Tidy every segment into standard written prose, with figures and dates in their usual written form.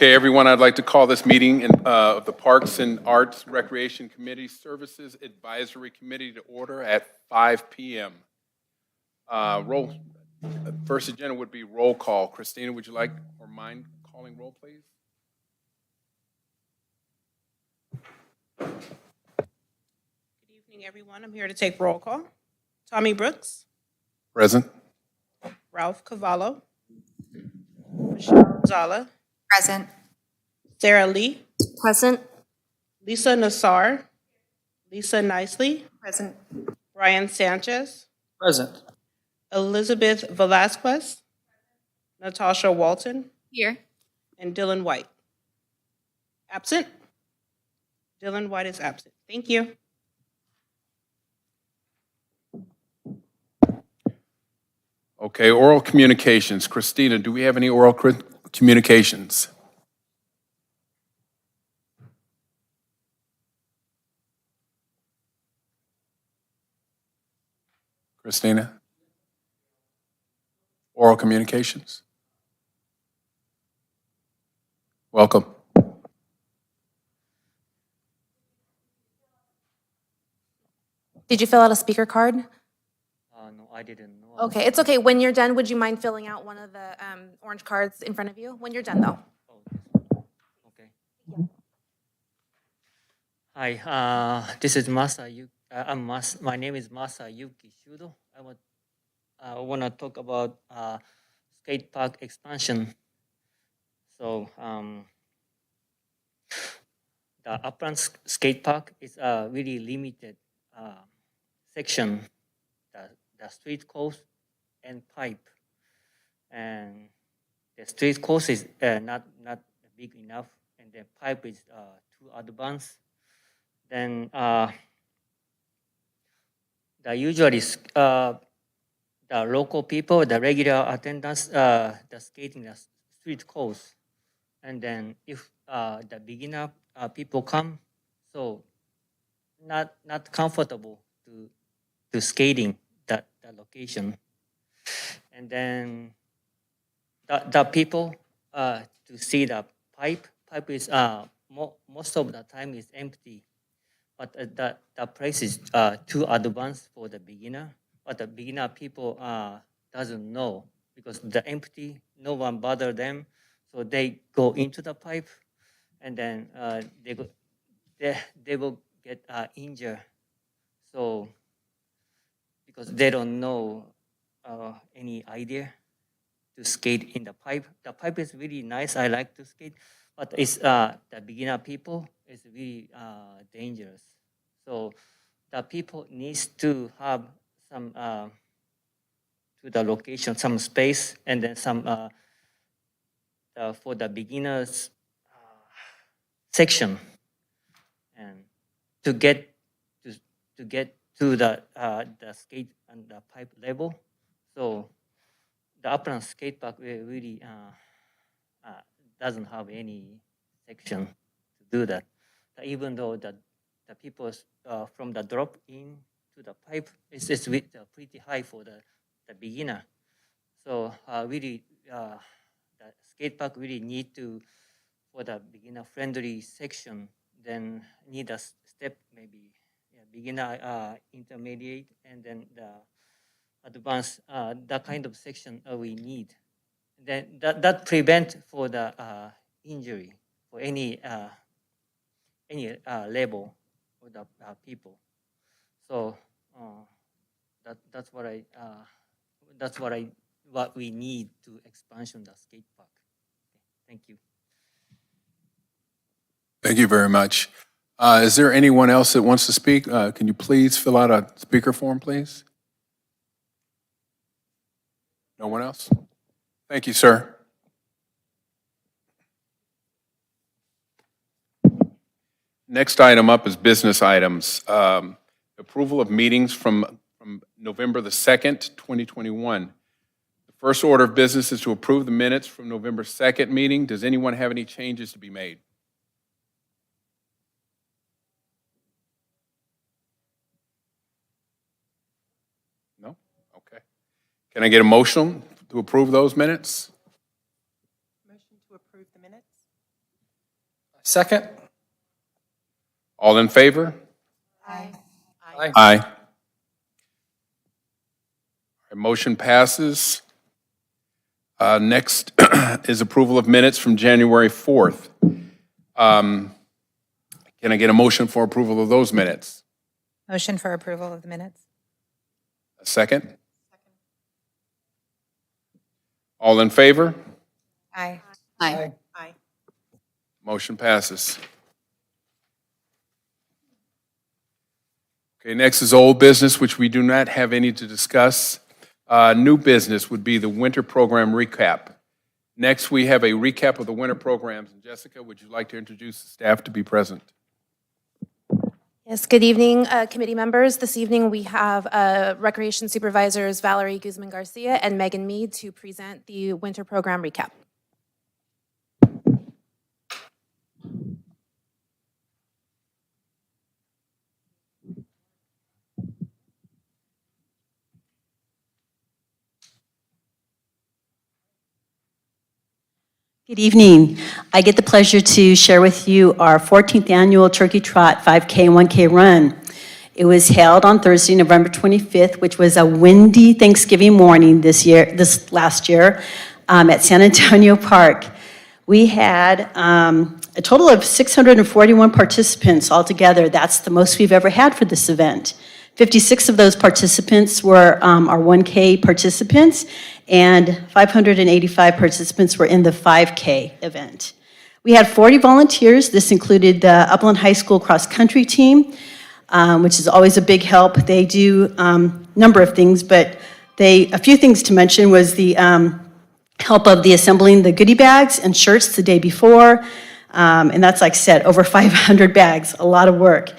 Okay, everyone, I'd like to call this meeting of the Parks and Arts Recreation Committee Services Advisory Committee to order at 5 p.m. First agenda would be roll call. Christina, would you like or mind calling roll, please? Good evening, everyone. I'm here to take roll call. Tommy Brooks, Present. Ralph Cavallo, Michelle Zala, Present. Sarah Lee, Present. Lisa Nassar, Lisa Nicely, Present. Brian Sanchez, Present. Elizabeth Velasquez, Natasha Walton, Here. and Dylan White. Absent? Dylan White is absent. Thank you. Okay, oral communications. Christina, do we have any oral communications? Christina? Oral communications? Welcome. Did you fill out a speaker card? No, I didn't know. Okay, it's okay. When you're done, would you mind filling out one of the orange cards in front of you? When you're done, though. Oh, this one. Okay. Hi, this is my name is Masayuki Shudo. I want to talk about skate park expansion. So the Upland skate park is a really limited section, the street course and pipe, and the street course is not big enough, and the pipe is too advanced. Then the usually the local people, the regular attendants, the skating the street course, and then if the beginner people come, so not comfortable to skating that location, and then the people to see the pipe is most of the time is empty, but the place is too advanced for the beginner. But the beginner people doesn't know because the empty, no one bother them, so they go into the pipe, and then they will get injured. So because they don't know any idea to skate in the pipe. The pipe is really nice. I like to skate, but it's the beginner people is really dangerous. So the people needs to have some to the location, some space, and then some for the beginners section, and to get to the skate and the pipe level. So the Upland skate park really doesn't have any section to do that. Even though the people from the drop in to the pipe is pretty high for the beginner. So really the skate park really need to, for the beginner friendly section, then need a step maybe beginner, intermediate, and then the advanced, that kind of section we need. Then that prevent for the injury for any level of the people. So that's what we need to expansion the skate park. Okay, thank you. Thank you very much. Is there anyone else that wants to speak? Can you please fill out a speaker form, please? No one else? Thank you, sir. Next item up is business items. Approval of meetings from November the 2nd, 2021. The first order of business is to approve the minutes from November 2nd meeting. Does anyone have any changes to be made? No? Okay. Can I get a motion to approve those minutes? Motion to approve the minutes? Second? All in favor? Aye. Aye. Motion passes. Next is approval of minutes from January 4th. Can I get a motion for approval of those minutes? Motion for approval of the minutes. A second? All in favor? Aye. Aye. Aye. Motion passes. Okay, next is old business, which we do not have any to discuss. New business would be the winter program recap. Next, we have a recap of the winter programs. And Jessica, would you like to introduce the staff to be present? Yes, good evening, committee members. This evening, we have Recreation Supervisors Valerie Guzman Garcia and Megan Mead to present the winter program recap. Good evening. I get the pleasure to share with you our 14th annual Turkey Trot 5K and 1K run. It was held on Thursday, November 25th, which was a windy Thanksgiving morning this last year, at San Antonio Park. We had a total of 641 participants altogether. That's the most we've ever had for this event. 56 of those participants were our 1K participants, and 585 participants were in the 5K event. We had 40 volunteers. This included the Upland High School cross-country team, which is always a big help. They do a number of things, but a few things to mention was the help of the assembling the goodie bags and shirts the day before, and that's, like I said, over 500 bags, a lot of work.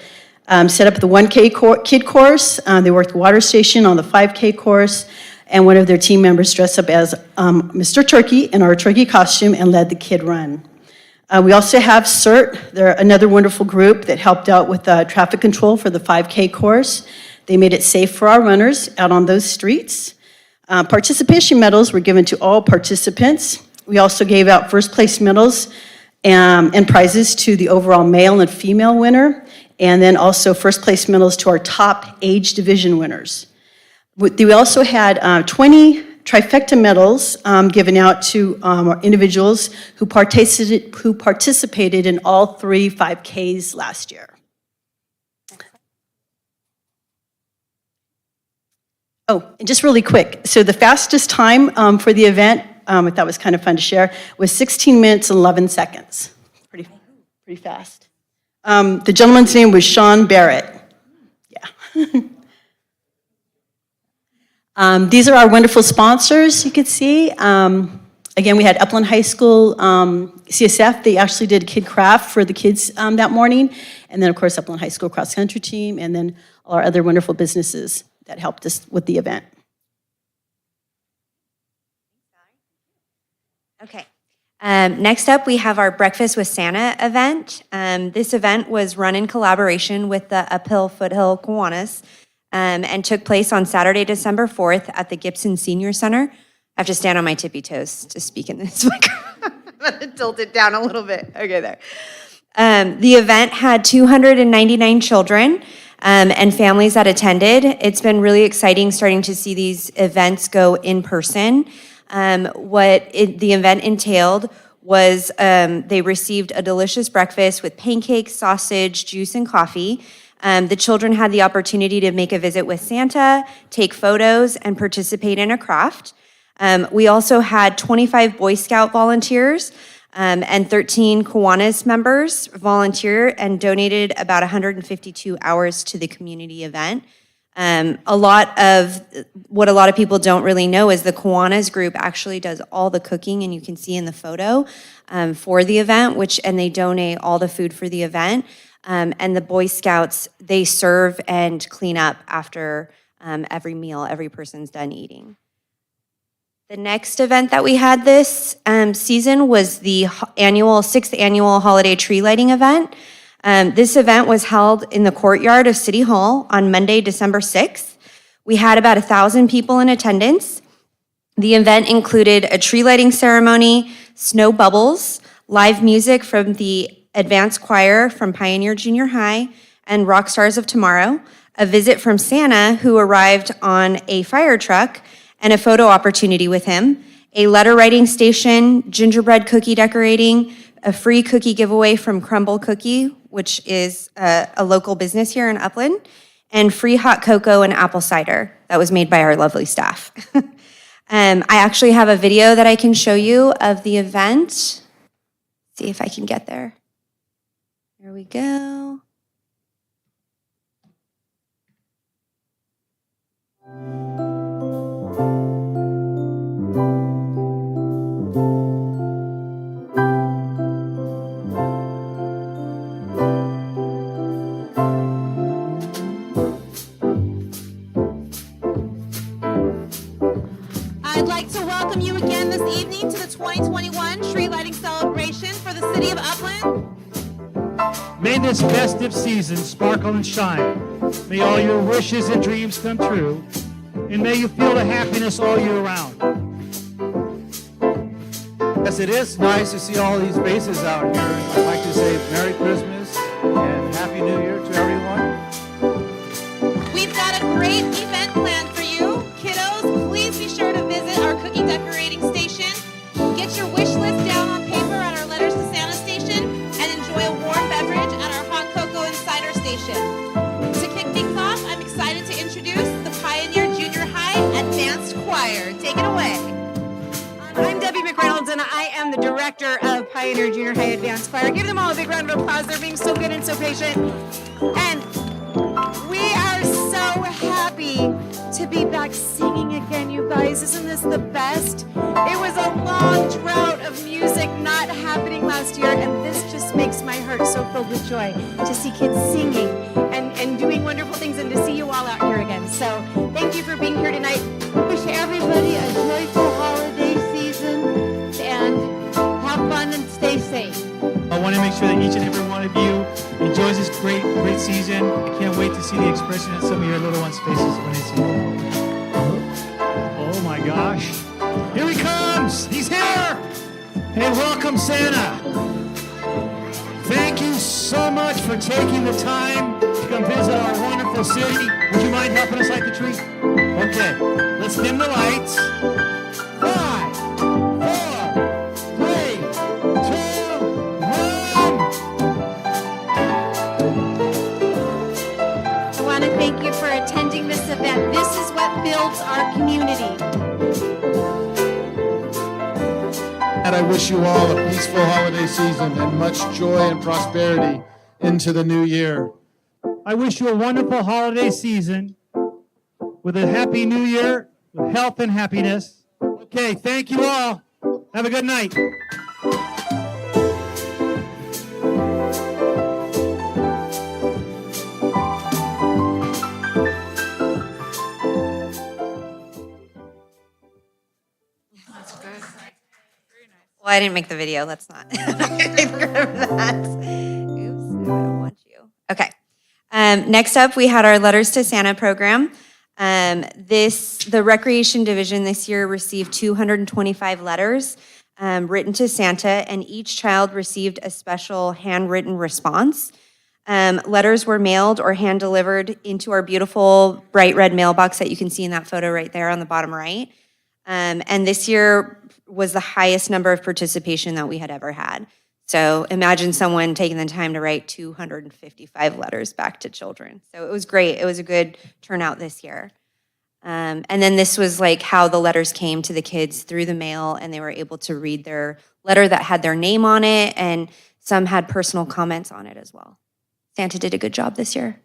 Set up the 1K kid course. They worked the water station on the 5K course, and one of their team members dressed up as Mr. Turkey in our turkey costume and led the kid run. We also have CERT. They're another wonderful group that helped out with traffic control for the 5K course. They made it safe for our runners out on those streets. Participation medals were given to all participants. We also gave out first place medals and prizes to the overall male and female winner, and then also first place medals to our top age division winners. We also had 20 trifecta medals given out to individuals who participated in all 3 5Ks last year. Oh, and just really quick, so the fastest time for the event, I thought was kind of fun to share, was 16 minutes and 11 seconds. Pretty fast. The gentleman's name was Sean Barrett. Yeah. These are our wonderful sponsors, you can see. Again, we had Upland High School CSF. They actually did kid craft for the kids that morning. And then, of course, Upland High School cross-country team, and then all our other wonderful businesses that helped us with the event. Okay. Next up, we have our Breakfast with Santa event. This event was run in collaboration with the Uphill Foothill Kiwanis and took place on Saturday, December 4th at the Gibson Senior Center. I have to stand on my tippy toes to speak in this microphone. I'm going to tilt it down a little bit. Okay, there. The event had 299 children and families that attended. It's been really exciting starting to see these events go in person. The event entailed was they received a delicious breakfast with pancakes, sausage, juice, and coffee. The children had the opportunity to make a visit with Santa, take photos, and participate in a craft. We also had 25 Boy Scout volunteers and 13 Kiwanis members volunteer and donated about 152 hours to the community event. A lot of people don't really know is the Kiwanis group actually does all the cooking, and you can see in the photo for the event, and they donate all the food for the event. And the Boy Scouts, they serve and clean up after every meal, every person's done eating. The next event that we had this season was the 6th annual holiday tree lighting event. This event was held in the courtyard of City Hall on Monday, December 6th. We had about 1,000 people in attendance. The event included a tree lighting ceremony, snow bubbles, live music from the advanced choir from Pioneer Junior High, and Rock Stars of Tomorrow, a visit from Santa, who arrived on a fire truck, and a photo opportunity with him, a letter writing station, gingerbread cookie decorating, a free cookie giveaway from Crumble Cookie, which is a local business here in Upland, and free hot cocoa and apple cider that was made by our lovely staff. I actually have a video that I can show you of the event. See if I can get there. There we go. I'd like to welcome you again this evening to the 2021 Tree Lighting Celebration for the City of Upland. May this festive season sparkle and shine. May all your wishes and dreams come true. And may you feel the happiness all year round. Yes, it is nice to see all these faces out here. I'd like to say Merry Christmas and Happy New Year to everyone. We've got a great event planned for you. Kiddos, please be sure to visit our cookie decorating station. Get your wish list down on paper at our Letters to Santa station and enjoy a warm beverage at our hot cocoa and cider station. To kick things off, I'm excited to introduce the Pioneer Junior High Advanced Choir. Take it away. I'm Debbie McReynolds, and I am the director of Pioneer Junior High Advanced Choir. Give them all a big round of applause. They're being so good and so patient. And we are so happy to be back singing again, you guys. Isn't this the best? It was a long drought of music not happening last year, and this just makes my heart so filled with joy to see kids singing and doing wonderful things, and to see you all out here again. So thank you for being here tonight. Wish everybody a joyful holiday season and have fun and stay safe. I want to make sure that each and every one of you enjoys this great season. I can't wait to see the expression on some of your little ones' faces when they see you. Oh my gosh. Here he comes. He's here. Hey, welcome, Santa. Thank you so much for taking the time to come visit our wonderful city. Would you mind helping us light the tree? Okay, let's dim the lights. 5, 4, 3, 2, 1. I want to thank you for attending this event. This is what builds our community. And I wish you all a peaceful holiday season and much joy and prosperity into the new year. I wish you a wonderful holiday season with a happy new year, with health and happiness. Okay, thank you all. Have a good night. Well, I didn't make the video. Let's not take credit for that. Oops, I don't want you. Okay. Next up, we had our Letters to Santa program. The Recreation Division this year received 225 letters written to Santa, and each child received a special handwritten response. Letters were mailed or hand-delivered into our beautiful bright red mailbox that you can see in that photo right there on the bottom right. And this year was the highest number of participation that we had ever had. So imagine someone taking the time to write 255 letters back to children. So it was great. It was a good turnout this year. And then this was like how the letters came to the kids through the mail, and they were able to read their letter that had their name on it, and some had personal comments on it as well. Santa did a good job this year.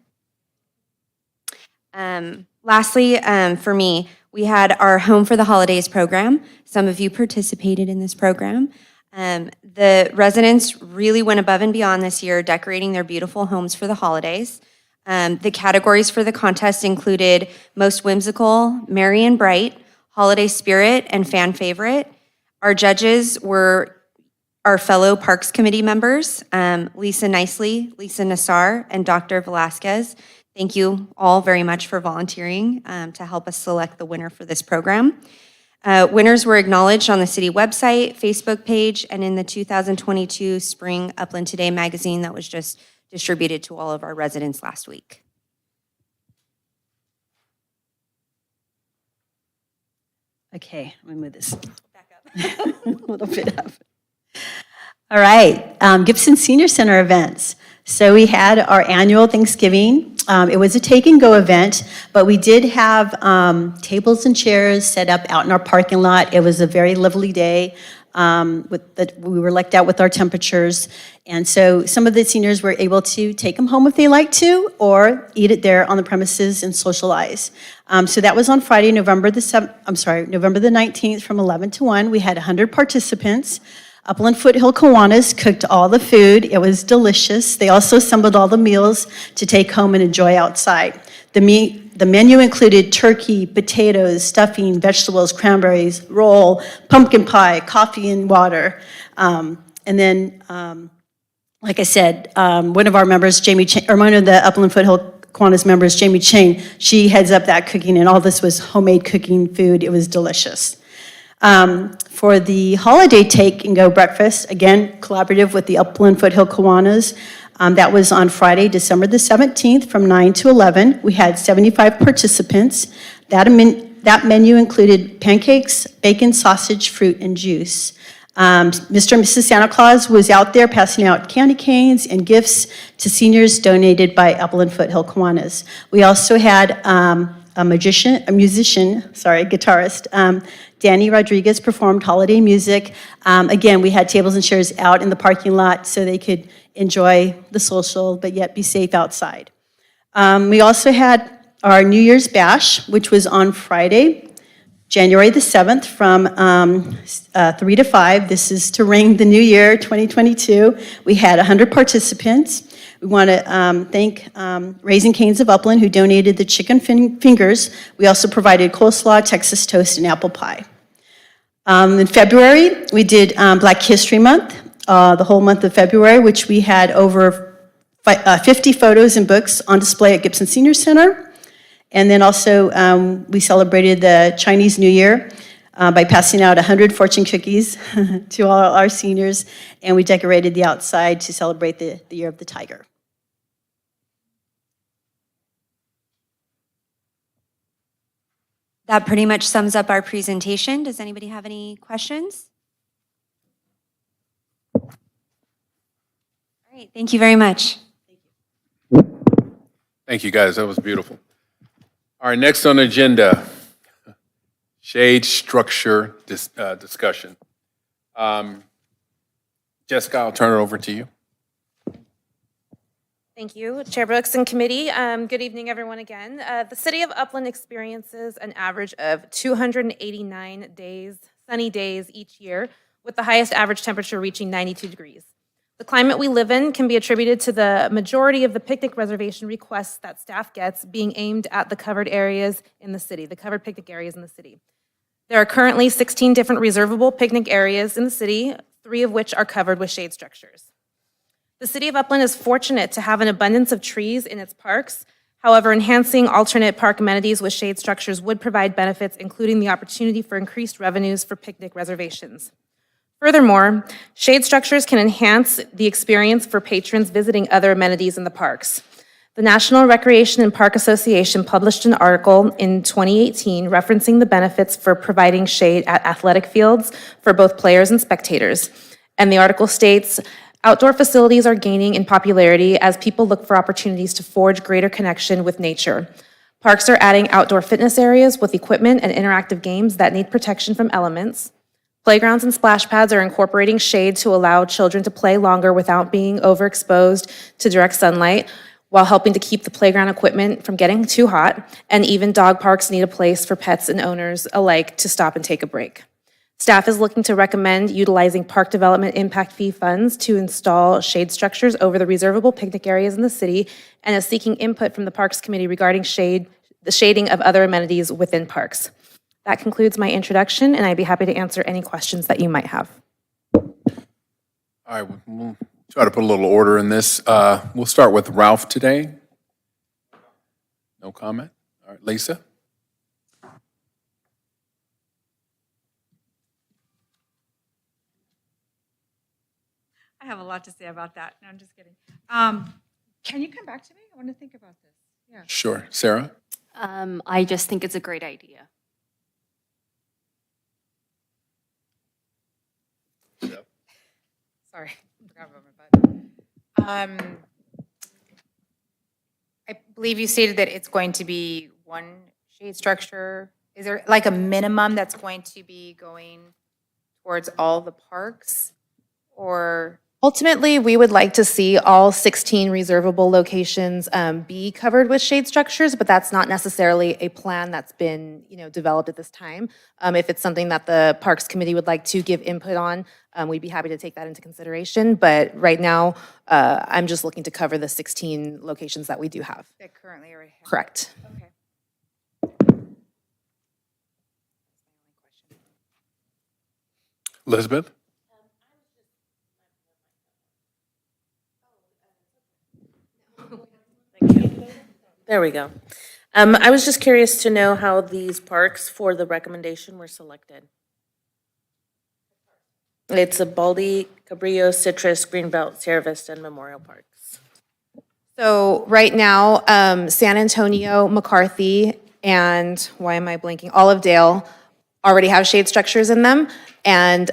Lastly, for me, we had our Home for the Holidays program. Some of you participated in this program. The residents really went above and beyond this year, decorating their beautiful homes for the holidays. The categories for the contest included Most Whimsical, Merry and Bright, Holiday Spirit, and Fan Favorite. Our judges were our fellow Parks Committee members, Lisa Nicely, Lisa Nassar, and Dr. Velasquez. Thank you all very much for volunteering to help us select the winner for this program. Winners were acknowledged on the city website, Facebook page, and in the 2022 Spring Upland Today magazine that was just distributed to all of our residents last week. Okay, let me move this back up. A little bit up. All right, Gibson Senior Center events. So we had our annual Thanksgiving. It was a take and go event, but we did have tables and chairs set up out in our parking lot. It was a very lovely day. We were lucked out with our temperatures. And so some of the seniors were able to take them home if they like to, or eat it there on the premises and socialize. So that was on Friday, November the 19th from 11 to 1. We had 100 participants. Upland Foothill Kiwanis cooked all the food. It was delicious. They also assembled all the meals to take home and enjoy outside. The menu included turkey, potatoes, stuffing, vegetables, cranberries, roll, pumpkin pie, coffee and water. And then, like I said, one of our members, one of the Upland Foothill Kiwanis members, Jamie Chang, she heads up that cooking, and all this was homemade cooking food. It was delicious. For the holiday take and go breakfast, again, collaborative with the Upland Foothill Kiwanis. That was on Friday, December the 17th from 9 to 11. We had 75 participants. That menu included pancakes, bacon, sausage, fruit, and juice. Mr. and Mrs. Santa Claus was out there passing out candy canes and gifts to seniors donated by Upland Foothill Kiwanis. We also had a guitarist, Danny Rodriguez performed holiday music. Again, we had tables and chairs out in the parking lot so they could enjoy the social, but yet be safe outside. We also had our New Year's Bash, which was on Friday, January the 7th from 3 to 5. This is to ring the new year, 2022. We had 100 participants. We want to thank Raising Cane's of Upland, who donated the chicken fingers. We also provided coleslaw, Texas toast, and apple pie. In February, we did Black History Month, the whole month of February, which we had over 50 photos and books on display at Gibson Senior Center. And then also, we celebrated the Chinese New Year by passing out 100 fortune cookies to all our seniors, and we decorated the outside to celebrate the Year of the Tiger. That pretty much sums up our presentation. Does anybody have any questions? All right, thank you very much. Thank you, guys. That was beautiful. All right, next on the agenda, shade structure discussion. Jessica, I'll turn it over to you. Thank you, Chair Brooks and committee. Good evening, everyone, again. The city of Upland experiences an average of 289 sunny days each year, with the highest average temperature reaching 92 degrees. The climate we live in can be attributed to the majority of the picnic reservation requests that staff gets being aimed at the covered areas in the city, the covered picnic areas in the city. There are currently 16 different reservable picnic areas in the city, 3 of which are covered with shade structures. The city of Upland is fortunate to have an abundance of trees in its parks. However, enhancing alternate park amenities with shade structures would provide benefits, including the opportunity for increased revenues for picnic reservations. Furthermore, shade structures can enhance the experience for patrons visiting other amenities in the parks. The National Recreation and Park Association published an article in 2018 referencing the benefits for providing shade at athletic fields for both players and spectators. And the article states, outdoor facilities are gaining in popularity as people look for opportunities to forge greater connection with nature. Parks are adding outdoor fitness areas with equipment and interactive games that need protection from elements. Playgrounds and splash pads are incorporating shade to allow children to play longer without being overexposed to direct sunlight, while helping to keep the playground equipment from getting too hot. And even dog parks need a place for pets and owners alike to stop and take a break. Staff is looking to recommend utilizing park development impact fee funds to install shade structures over the reservable picnic areas in the city, and is seeking input from the Parks Committee regarding the shading of other amenities within parks. That concludes my introduction, and I'd be happy to answer any questions that you might have. All right, we'll try to put a little order in this. We'll start with Ralph today. No comment? All right, Lisa? I have a lot to say about that. No, I'm just kidding. Can you come back to me? I want to think about this. Yeah. Sure. Sarah? I just think it's a great idea. Sorry, forgot about my button. I believe you stated that it's going to be one shade structure. Is there like a minimum that's going to be going towards all the parks? Or, Ultimately, we would like to see all 16 reservable locations be covered with shade structures, but that's not necessarily a plan that's been, developed at this time. If it's something that the Parks Committee would like to give input on, we'd be happy to take that into consideration. But right now, I'm just looking to cover the 16 locations that we do have. that currently already have? Correct. Okay. Elizabeth? There we go. I was just curious to know how these parks for the recommendation were selected. It's a Baldy, Cabrillo, Citrus, Greenbelt, Sierra Vista, and Memorial Parks. So right now, San Antonio, McCarthy, and why am I blanking? Olive Dale already have shade structures in them. And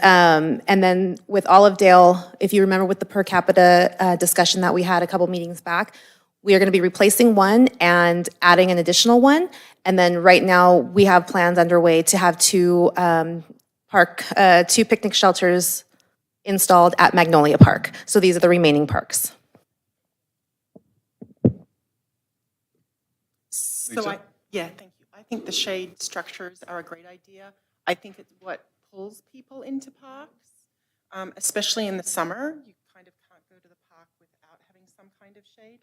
then with Olive Dale, if you remember with the per capita discussion that we had a couple meetings back, we are going to be replacing one and adding an additional one. And then right now, we have plans underway to have two picnic shelters installed at Magnolia Park. So these are the remaining parks. Lisa? Thank you. I think the shade structures are a great idea. I think it's what pulls people into parks, especially in the summer. You kind of can't go to the park without having some kind of shade.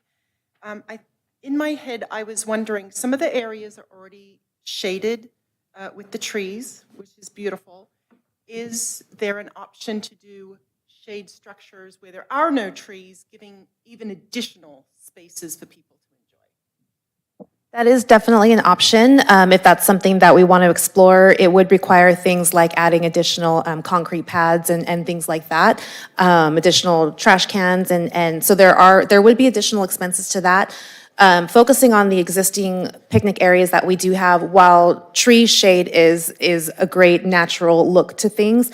In my head, I was wondering, some of the areas are already shaded with the trees, which is beautiful. Is there an option to do shade structures where there are no trees, giving even additional spaces for people to enjoy? That is definitely an option. If that's something that we want to explore, it would require things like adding additional concrete pads and things like that, additional trash cans, and so there would be additional expenses to that. Focusing on the existing picnic areas that we do have, while tree shade is a great natural look to things,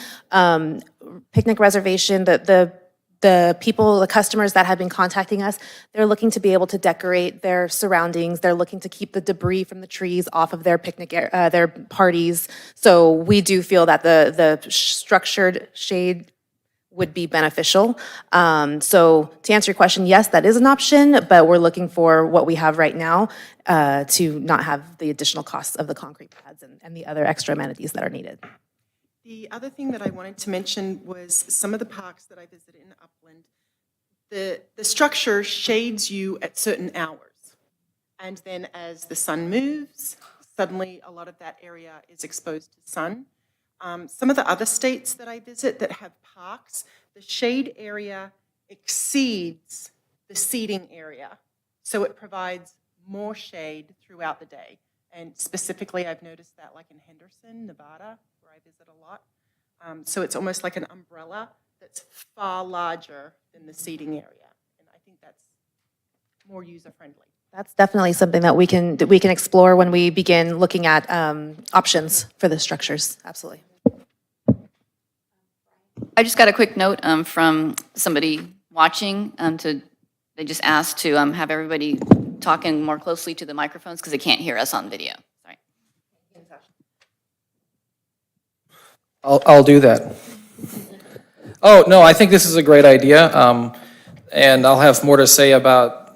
picnic reservation, the people, the customers that have been contacting us, they're looking to be able to decorate their surroundings. They're looking to keep the debris from the trees off of their picnic, their parties. So we do feel that the structured shade would be beneficial. So to answer your question, yes, that is an option, but we're looking for what we have right now to not have the additional costs of the concrete pads and the other extra amenities that are needed. The other thing that I wanted to mention was some of the parks that I visited in Upland, the structure shades you at certain hours. And then as the sun moves, suddenly a lot of that area is exposed to sun. Some of the other states that I visit that have parks, the shade area exceeds the seating area. So it provides more shade throughout the day. And specifically, I've noticed that like in Henderson, Nevada, where I visit a lot. So it's almost like an umbrella that's far larger than the seating area. And I think that's more user-friendly. That's definitely something that we can explore when we begin looking at options for the structures. Absolutely. I just got a quick note from somebody watching. They just asked to have everybody talking more closely to the microphones because they can't hear us on video. Sorry. I'll do that. Oh, no, I think this is a great idea. And I'll have more to say about,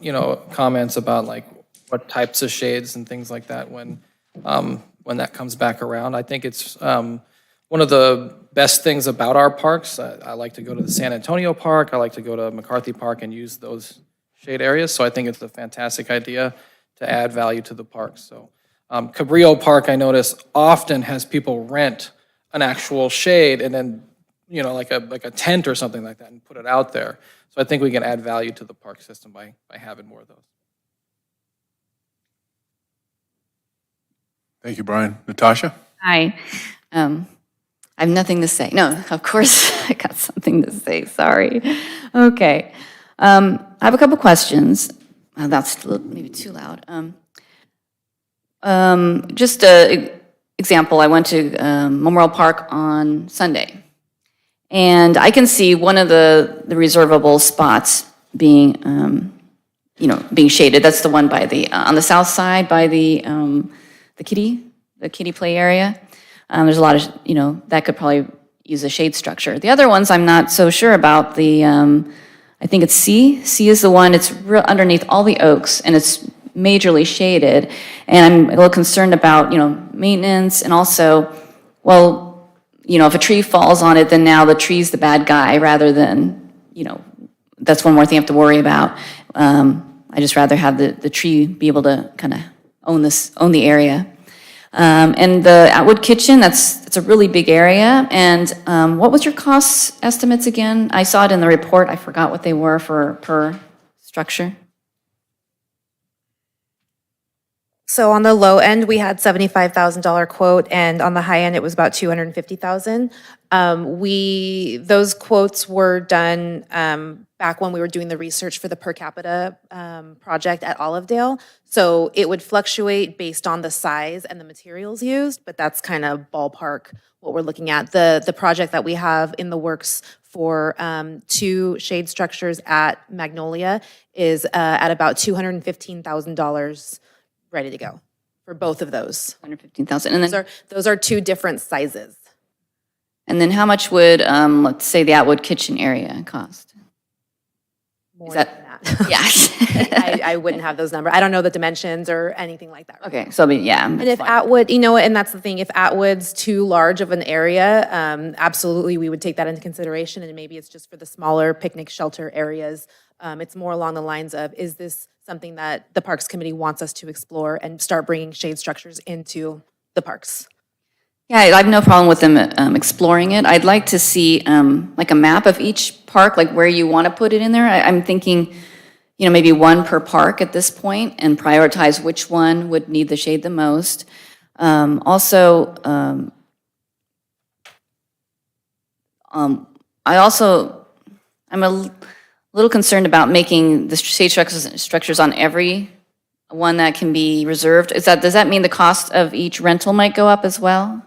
comments about like what types of shades and things like that when that comes back around. I think it's one of the best things about our parks. I like to go to the San Antonio Park. I like to go to McCarthy Park and use those shade areas. So I think it's a fantastic idea to add value to the parks. So Cabrillo Park, I notice, often has people rent an actual shade and then, like a tent or something like that and put it out there. So I think we can add value to the park system by having more of those. Thank you, Brian. Natasha? Hi. I I have nothing to say. No, of course, I got something to say, sorry. Okay. I have a couple questions. That's maybe too loud. Just an example, I went to Memorial Park on Sunday, and I can see one of the reservable spots being, being shaded. That's the one by on the south side by the kiddie play area. There's a lot of, that could probably use a shade structure. The other ones I'm not so sure about. I think it's C. C is the one, it's underneath all the oaks, and it's majorly shaded. And I'm a little concerned about, maintenance, and also, well, if a tree falls on it, then now the tree's the bad guy rather than, that's one more thing I have to worry about. I just rather have the tree be able to kind of own the area. And the Atwood Kitchen, it's a really big area. And what was your cost estimates again? I saw it in the report. I forgot what they were per structure. So on the low end, we had $75,000 quote, and on the high end, it was about $250,000. Those quotes were done back when we were doing the research for the per capita project at Olivedale. So it would fluctuate based on the size and the materials used, but that's kind of ballpark what we're looking at. The project that we have in the works for 2 shade structures at Magnolia is at about $215,000 ready to go for both of those. 115,000. And then Those are 2 different sizes. And then how much would, let's say, the Atwood Kitchen area cost? More Is than that. Yes. I wouldn't have those numbers. I don't know the dimensions or anything like that. Okay, so yeah. And if Atwood, and that's the thing, if Atwood's too large of an area, absolutely, we would take that into consideration, and maybe it's just for the smaller picnic shelter areas. It's more along the lines of, is this something that the Parks Committee wants us to explore and start bringing shade structures into the parks? Yeah, I have no problem with them exploring it. I'd like to see like a map of each park, like where you want to put it in there. I'm thinking, maybe 1 per park at this point, and prioritize which one would need the shade the most. Also, I'm a little concerned about making the shade structures on every one that can be reserved. Does that mean the cost of each rental might go up as well?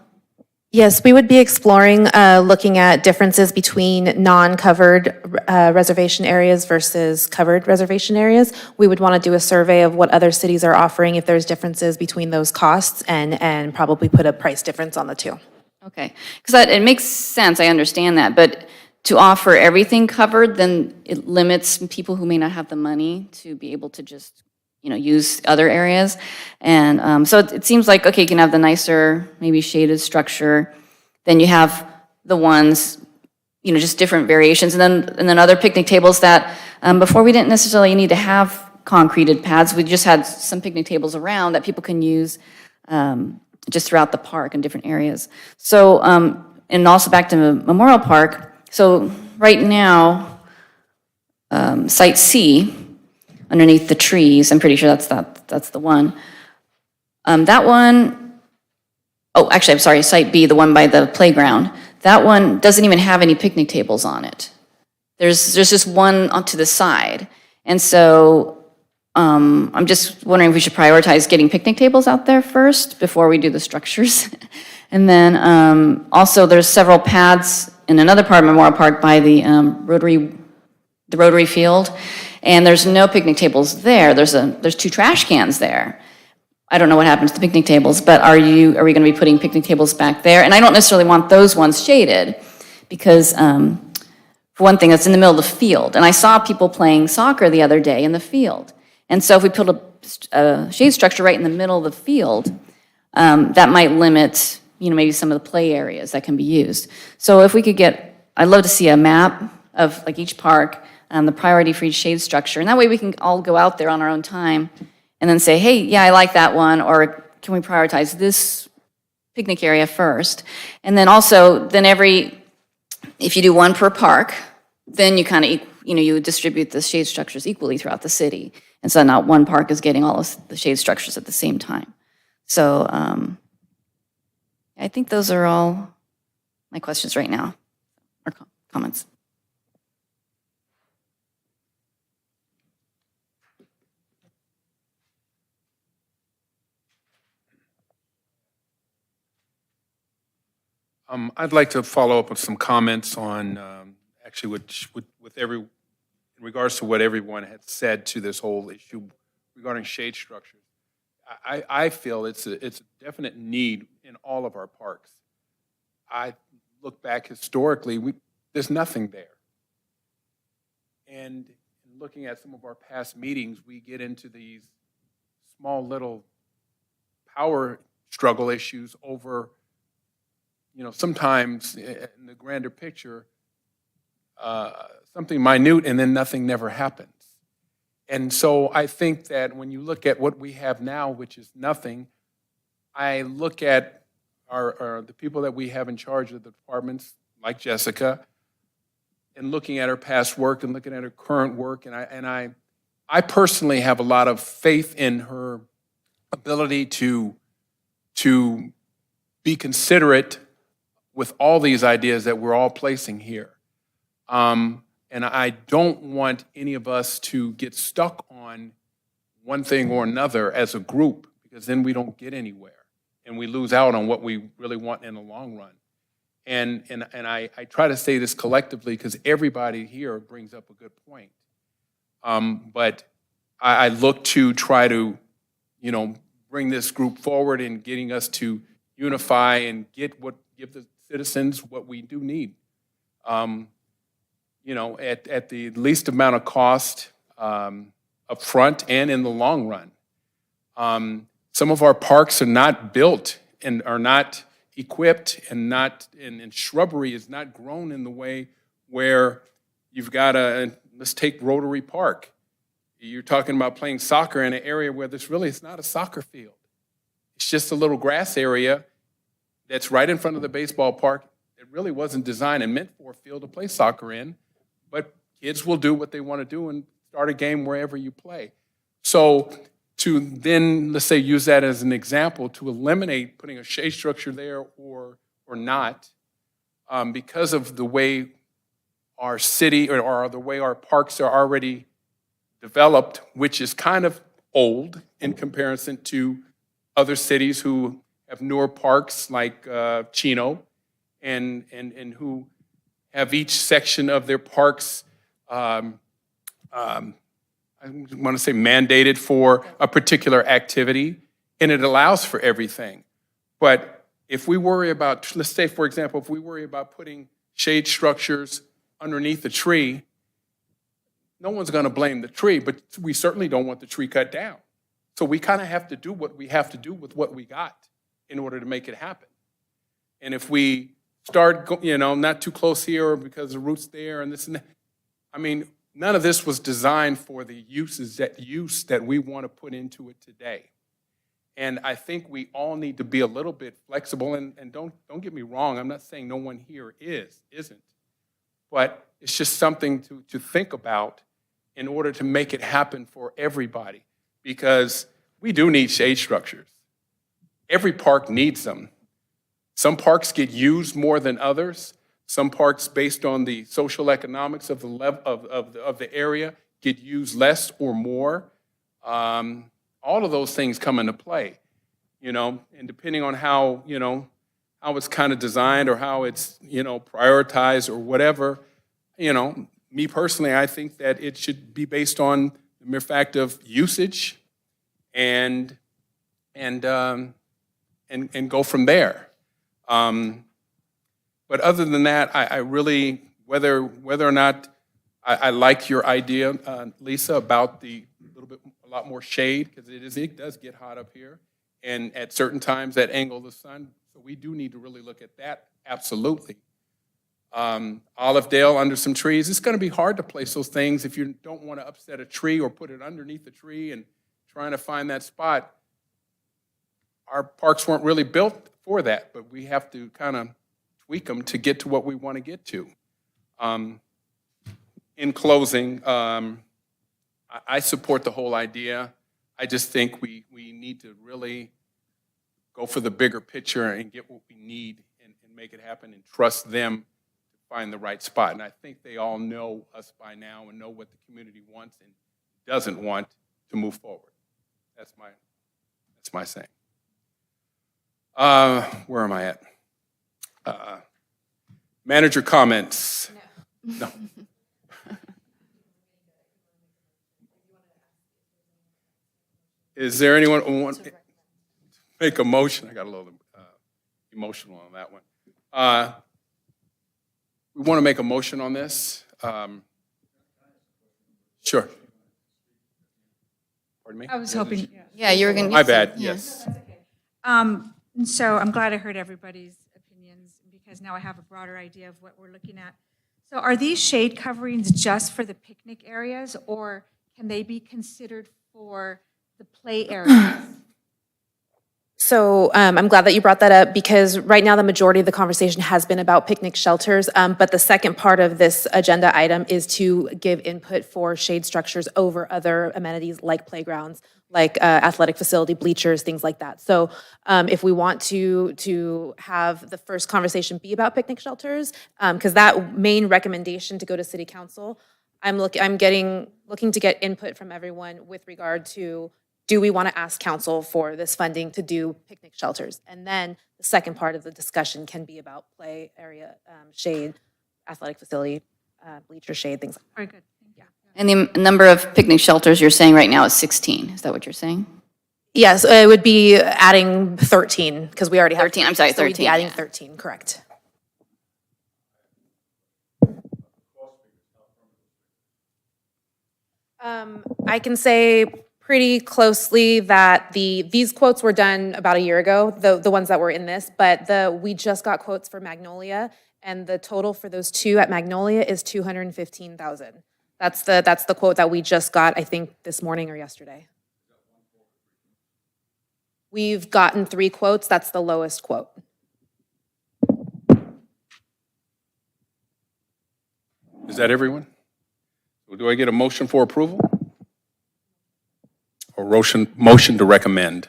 Yes, we would be exploring, looking at differences between non-covered reservation areas versus covered reservation areas. We would want to do a survey of what other cities are offering, if there's differences between those costs, and probably put a price difference on the 2. Okay, because it makes sense, I understand that, but to offer everything covered, then it limits people who may not have the money to be able to just, use other areas. And so it seems like, okay, you can have the nicer, maybe shaded structure, then you have the ones, just different variations, and then other picnic tables that before we didn't necessarily need to have concreted pads, we just had some picnic tables around that people can use just throughout the park in different areas. So, and also back to Memorial Park, so right now, Site C, underneath the trees, I'm pretty sure that's the one. That one, actually, I'm sorry, Site B, the one by the playground, that one doesn't even have any picnic tables on it. There's just one onto the side. And so I'm just wondering if we should prioritize getting picnic tables out there first before we do the structures. And then also there's several pads in another part of Memorial Park by the Rotary Field, and there's no picnic tables there. There's 2 trash cans there. I don't know what happens to the picnic tables, but are we going to be putting picnic tables back there? And I don't necessarily want those ones shaded because, for one thing, it's in the middle of the field. And I saw people playing soccer the other day in the field. And so if we put a shade structure right in the middle of the field, that might limit, maybe some of the play areas that can be used. So if we could I'd love to see a map of like each park, the priority for each shade structure. And that way we can all go out there on our own time and then say, hey, yeah, I like that one, or can we prioritize this picnic area first? And then also, if you do 1 per park, then you kind of, you distribute the shade structures equally throughout the city. And so not one park is getting all of the shade structures at the same time. So I think those are all my questions right now, or comments. I'd like to follow up with some comments on, actually, in regards to what everyone had said to this whole issue regarding shade structures. I feel it's a definite need in all of our parks. I look back historically, there's nothing there. And looking at some of our past meetings, we get into these small little power struggle issues over, sometimes in the grander picture, something minute, and then nothing never happens. And so I think that when you look at what we have now, which is nothing, I look at the people that we have in charge of the departments, like Jessica, and looking at her past work and looking at her current work, and I personally have a lot of faith in her ability to be considerate with all these ideas that we're all placing here. And I don't want any of us to get stuck on one thing or another as a group, because then we don't get anywhere and we lose out on what we really want in the long run. And I try to say this collectively because everybody here brings up a good point. But I look to try to, bring this group forward in getting us to unify and give the citizens what we do need. At the least amount of cost up front and in the long run. Some of our parks are not built and are not equipped and shrubbery is not grown in the way where you've got let's take Rotary Park. You're talking about playing soccer in an area where it's not a soccer field. It's just a little grass area that's right in front of the baseball park. It really wasn't designed and meant for a field to play soccer in, but kids will do what they want to do and start a game wherever you play. So to then, let's say, use that as an example to eliminate putting a shade structure there or not, because of the way our city or the way our parks are already developed, which is kind of old in comparison to other cities who have newer parks like Chino and who have each section of their parks, I want to say mandated for a particular activity, and it allows for everything. But if we worry about, let's say, for example, if we worry about putting shade structures underneath the tree, no one's going to blame the tree, but we certainly don't want the tree cut down. So we kind of have to do what we have to do with what we got in order to make it happen. And if we start, not too close here because the root's there and this and that, none of this was designed for the use that we want to put into it today. And I think we all need to be a little bit flexible. And don't get me wrong, I'm not saying no one here isn't. But it's just something to think about in order to make it happen for everybody. Because we do need shade structures. Every park needs them. Some parks get used more than others. Some parks, based on the social economics of the area, get used less or more. All of those things come into play, and depending on how it's kind of designed or how it's, prioritized or whatever, me personally, I think that it should be based on the mere fact of usage and go from there. But other than that, I really, whether or not I like your idea, Lisa, about a lot more shade, because it does get hot up here, and at certain times that angle of the sun. So we do need to really look at that, absolutely. Olive Dale under some trees. It's going to be hard to place those things if you don't want to upset a tree or put it underneath the tree and trying to find that spot. Our parks weren't really built for that, but we have to kind of tweak them to get to what we want to get to. In closing, I support the whole idea. I just think we need to really go for the bigger picture and get what we need and make it happen and trust them to find the right spot. And I think they all know us by now and know what the community wants and doesn't want to move forward. That's my saying. Where am I at? Manager comments. No. Is there anyone who wants to make a motion? I got a little emotional on that one. We want to make a motion on this. Sure. Pardon me? I was hoping, Yeah, you were going to. My bad, yes. so I'm glad I heard everybody's opinions because now I have a broader idea of what we're looking at. So are these shade coverings just for the picnic areas or can they be considered for the play areas? So I'm glad that you brought that up because right now the majority of the conversation has been about picnic shelters. But the second part of this agenda item is to give input for shade structures over other amenities like playgrounds, like athletic facility, bleachers, things like that. So if we want to have the first conversation be about picnic shelters, because that main recommendation to go to City Council, I'm looking to get input from everyone with regard to, do we want to ask council for this funding to do picnic shelters? And then the second part of the discussion can be about play area, shade, athletic facility, bleacher shade, things like that. Very good. Yeah. And the number of picnic shelters you're saying right now is 16. Is that what you're saying? Yes, it would be adding 13 because we already have 13, I'm sorry, so we'd be 13, adding yeah. 13, correct. I can say pretty closely that these quotes were done about a year ago, the ones that were in this, but we just got quotes for Magnolia, and the total for those two at Magnolia is $215,000. That's the quote that we just got, I think, this morning or yesterday. We've gotten 3 quotes. That's the lowest quote. Is that everyone? Do I get a motion for approval? Or motion to recommend?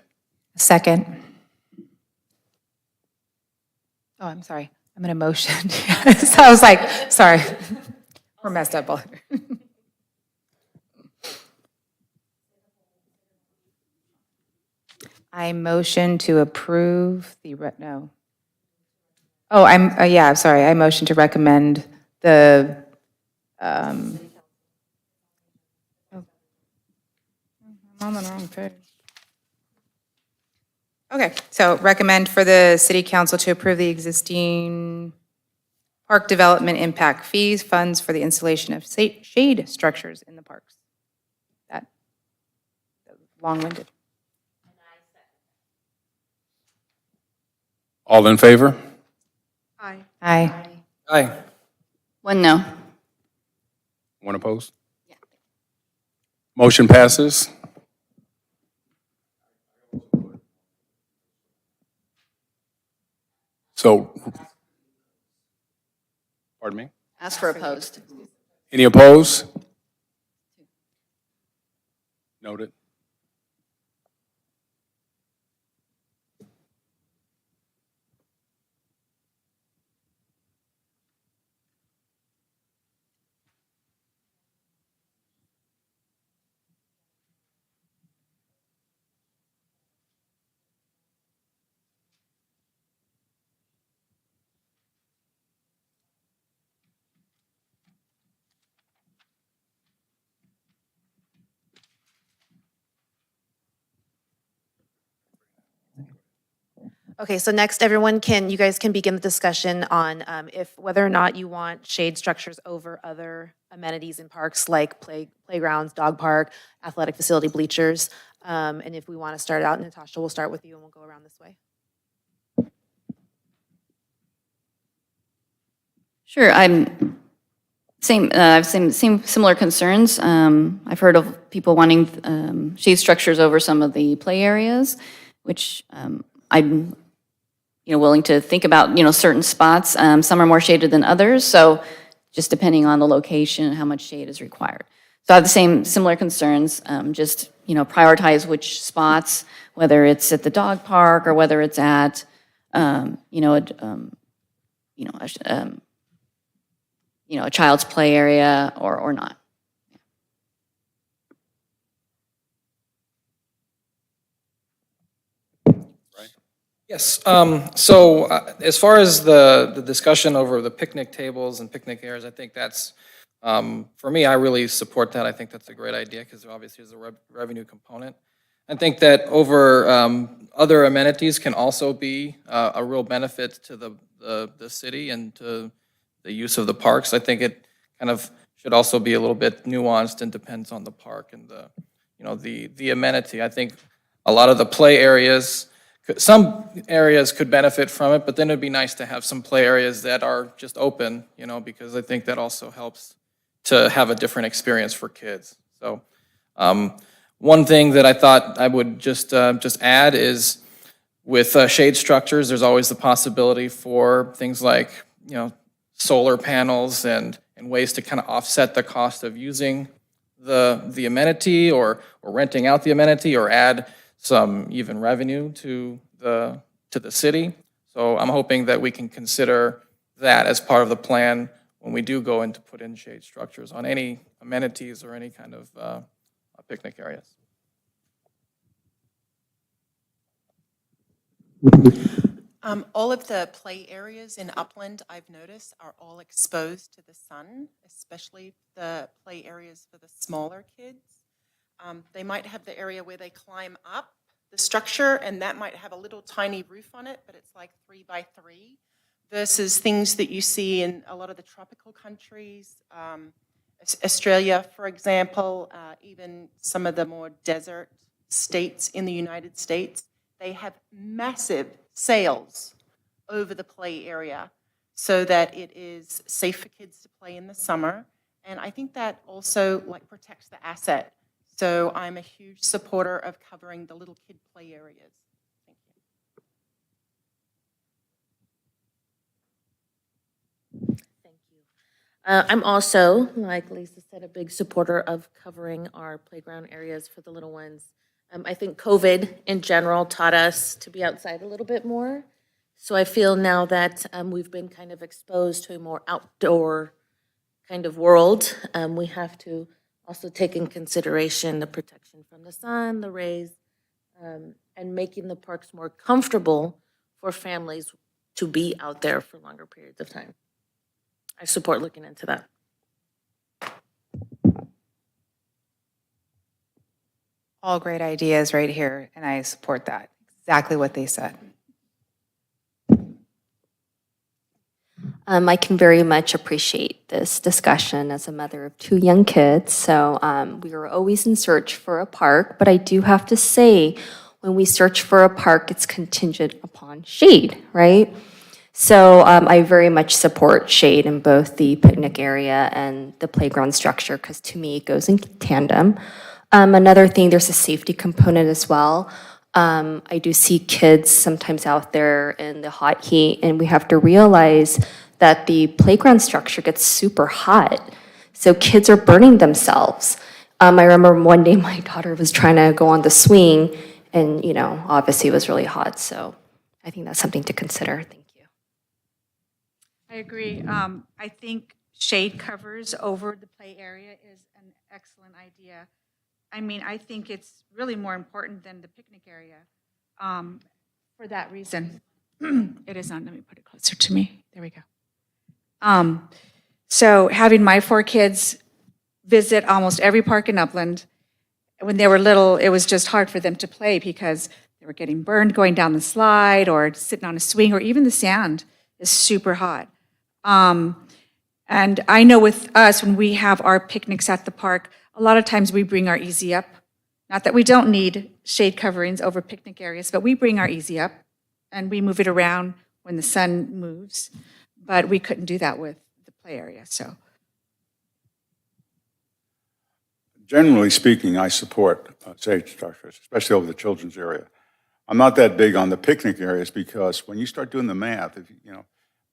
Second. Oh, I'm sorry. I'm in a motion. So I was like, sorry. We're messed up all here. I motion to approve the, no. Oh, yeah, sorry. I motion to recommend the, I'm on the wrong page. Okay, so recommend for the city council to approve the existing park development impact fees, funds for the installation of shade structures in the parks. That long-winded. All in favor? Aye. Aye. Aye. 1 no. One opposed? Motion passes. So, pardon me? Ask for opposed. Any opposed? Noted. Okay, so next, you guys can begin the discussion on whether or not you want shade structures over other amenities in parks like playgrounds, dog park, athletic facility, bleachers. And if we want to start out, Natasha, we'll start with you and we'll go around this way. Sure, I've seen similar concerns. I've heard of people wanting shade structures over some of the play areas, which I'm willing to think about, certain spots. Some are more shaded than others, so just depending on the location and how much shade is required. So I have the similar concerns, just, prioritize which spots, whether it's at the dog park or whether it's at, a child's play area or not. Yes, so as far as the discussion over the picnic tables and picnic areas, I think that's, for me, I really support that. I think that's a great idea because obviously there's a revenue component. I think that over other amenities can also be a real benefit to the city and to the use of the parks. I think it kind of should also be a little bit nuanced and depends on the park and the amenity. I think a lot of the play areas, some areas could benefit from it, but then it'd be nice to have some play areas that are just open, because I think that also helps to have a different experience for kids. So one thing that I thought I would just add is with shade structures, there's always the possibility for things like, solar panels and ways to kind of offset the cost of using the amenity or renting out the amenity or add some even revenue to the city. So I'm hoping that we can consider that as part of the plan when we do go in to put in shade structures on any amenities or any kind of picnic areas. All of the play areas in Upland, I've noticed, are all exposed to the sun, especially the play areas for the smaller kids. They might have the area where they climb up the structure, and that might have a little tiny roof on it, but it's like 3 by 3, versus things that you see in a lot of the tropical countries, Australia, for example, even some of the more desert states in the United States. They have massive sails over the play area so that it is safe for kids to play in the summer. And I think that also protects the asset. So I'm a huge supporter of covering the little kid play areas. Thank you. Thank you. I'm also, like Lisa said, a big supporter of covering our playground areas for the little ones. I think COVID in general taught us to be outside a little bit more. So I feel now that we've been kind of exposed to a more outdoor kind of world, we have to also take in consideration the protection from the sun, the rays, and making the parks more comfortable for families to be out there for longer periods of time. I support looking into that. All great ideas right here, and I support that. Exactly what they said. I can very much appreciate this discussion as a mother of 2 young kids. So we are always in search for a park, but I do have to say, when we search for a park, it's contingent upon shade, right? So I very much support shade in both the picnic area and the playground structure, because to me, it goes in tandem. Another thing, there's a safety component as well. I do see kids sometimes out there in the hot heat, and we have to realize that the playground structure gets super hot. So kids are burning themselves. I remember one day my daughter was trying to go on the swing, and obviously it was really hot. So I think that's something to consider. Thank you. I agree. I think shade covers over the play area is an excellent idea. I mean, I think it's really more important than the picnic area for that reason. It is on. Let me put it closer to me. There we go. So having my 4 kids visit almost every park in Upland, when they were little, it was just hard for them to play because they were getting burned going down the slide or sitting on a swing, or even the sand is super hot. And I know with us, when we have our picnics at the park, a lot of times we bring our Easy Up. Not that we don't need shade coverings over picnic areas, but we bring our Easy Up and we move it around when the sun moves. But we couldn't do that with the play area, so. Generally speaking, I support shade structures, especially over the children's area. I'm not that big on the picnic areas because when you start doing the math,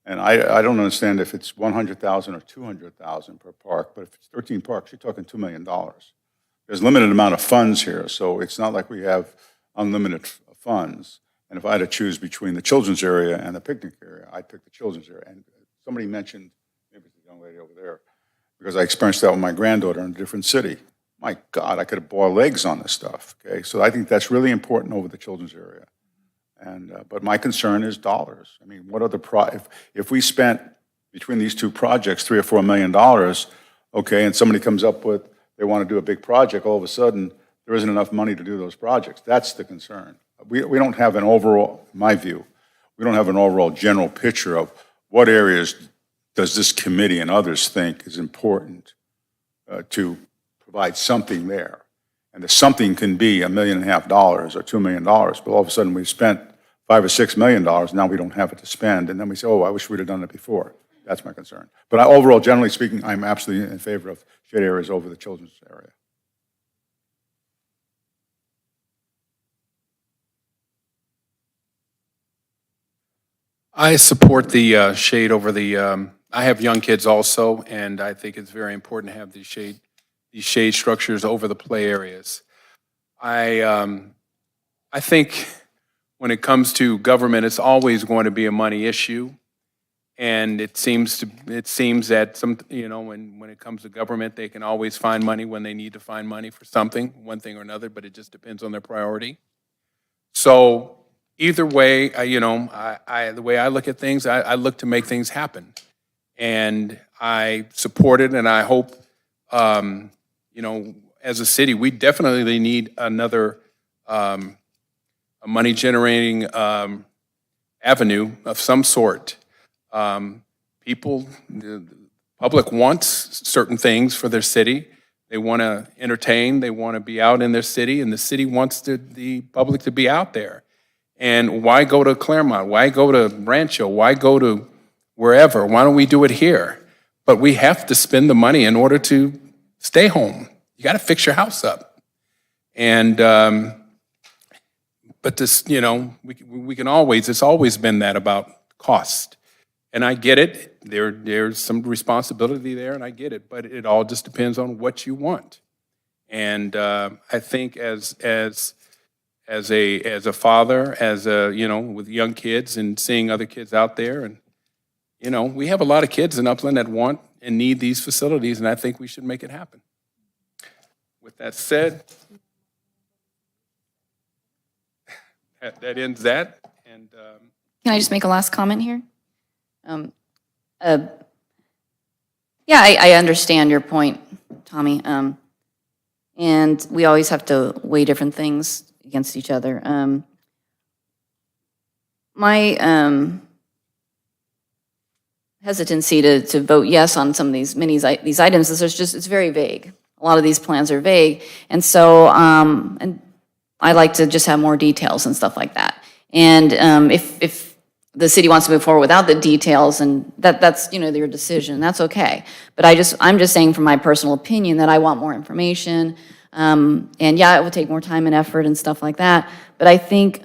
and I don't understand if it's 100,000 or 200,000 per park, but if it's 13 parks, you're talking $2 million. There's a limited amount of funds here, so it's not like we have unlimited funds. And if I had to choose between the children's area and the picnic area, I'd pick the children's area. And somebody mentioned, maybe it's the young lady over there, because I experienced that with my granddaughter in a different city. My God, I could have boiled eggs on this stuff, okay? So I think that's really important over the children's area. And, but my concern is dollars. I mean, what are the, if we spent between these two projects $3 or $4 million, okay, and somebody comes up with, they want to do a big project, all of a sudden, there isn't enough money to do those projects. That's the concern. We don't have an overall, in my view, we don't have an overall general picture of what areas does this committee and others think is important to provide something there. And the something can be $1.5 million or $2 million, but all of a sudden we've spent $5 or $6 million, now we don't have it to spend, and then we say, oh, I wish we'd have done it before. That's my concern. But overall, generally speaking, I'm absolutely in favor of shade areas over the children's area. I support the shade over the, I have young kids also, and I think it's very important to have these shade structures over the play areas. I think when it comes to government, it's always going to be a money issue. And it seems that some, you know, when it comes to government, they can always find money when they need to find money for something, one thing or another, but it just depends on their priority. So either way, the way I look at things, I look to make things happen. And I support it, and I hope, as a city, we definitely need another a money-generating avenue of some sort. The public wants certain things for their city. They want to entertain, they want to be out in their city, and the city wants the public to be out there. And why go to Claremont? Why go to Rancho? Why go to wherever? Why don't we do it here? But we have to spend the money in order to stay home. You got to fix your house up. And, but this, we can always, it's always been that about cost. And I get it, there's some responsibility there, and I get it, but it all just depends on what you want. And I think as a father, with young kids and seeing other kids out there, and we have a lot of kids in Upland that want and need these facilities, and I think we should make it happen. With that said, that ends that. And Can I just make a last comment here? Yeah, I understand your point, Tommy. And we always have to weigh different things against each other. My hesitancy to vote yes on some of these items is it's very vague. A lot of these plans are vague, and so and I like to just have more details and stuff like that. And if the city wants to move forward without the details, and that's their decision, that's okay. But I'm just saying from my personal opinion that I want more information. And yeah, it will take more time and effort and stuff like that. But I think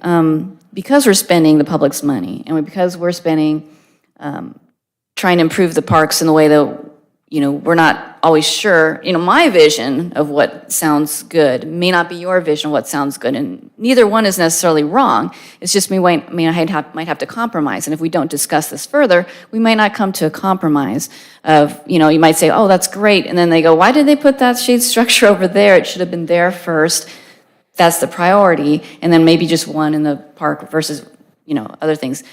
because we're spending the public's money, and because we're spending, trying to improve the parks in the way that, we're not always sure, my vision of what sounds good may not be your vision of what sounds good. And neither one is necessarily wrong. It's just I might have to compromise. And if we don't discuss this further, we might not come to a compromise of, you might say, oh, that's great. And then they go, why did they put that shade structure over there? It should have been there first. That's the priority. And then maybe just one in the park versus, other things.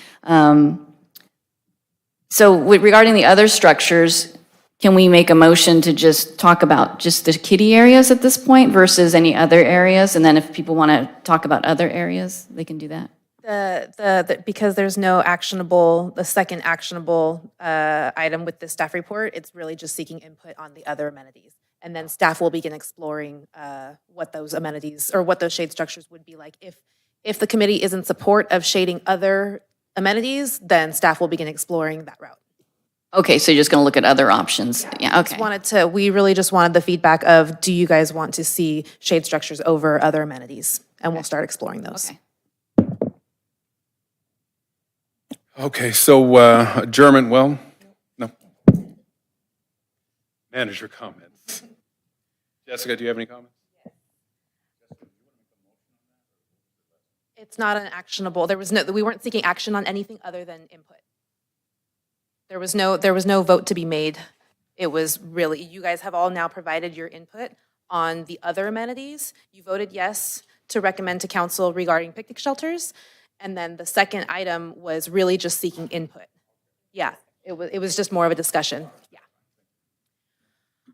So regarding the other structures, can we make a motion to just talk about just the kiddie areas at this point versus any other areas? And then if people want to talk about other areas, they can do that? Because there's no the second actionable item with the staff report, it's really just seeking input on the other amenities. And then staff will begin exploring what those amenities or what those shade structures would be like. If the committee is in support of shading other amenities, then staff will begin exploring that route. Okay, so you're just going to look at other options. Yeah, okay. We really just wanted the feedback of, do you guys want to see shade structures over other amenities? And we'll start exploring those. Okay. okay, so adjournment, no. Manager comments. Jessica, do you have any comments? It's not an actionable, we weren't seeking action on anything other than input. There was no vote to be made. It was really, you guys have all now provided your input on the other amenities. You voted yes to recommend to council regarding picnic shelters. And then the second item was really just seeking input. Yeah, it was just more of a discussion. Yeah.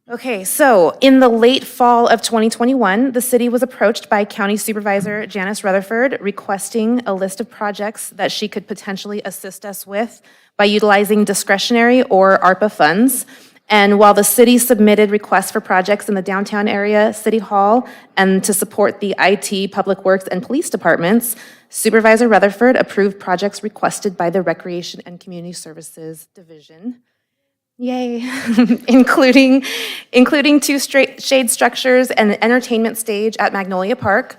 Okay, so in the late fall of 2021, the city was approached by County Supervisor Janice Rutherford requesting a list of projects that she could potentially assist us with by utilizing discretionary or ARPA funds. And while the city submitted requests for projects in the downtown area, City Hall, and to support the IT, Public Works, and Police departments, Supervisor Rutherford approved projects requested by the Recreation and Community Services Division. Yay. including two shade structures and an entertainment stage at Magnolia Park,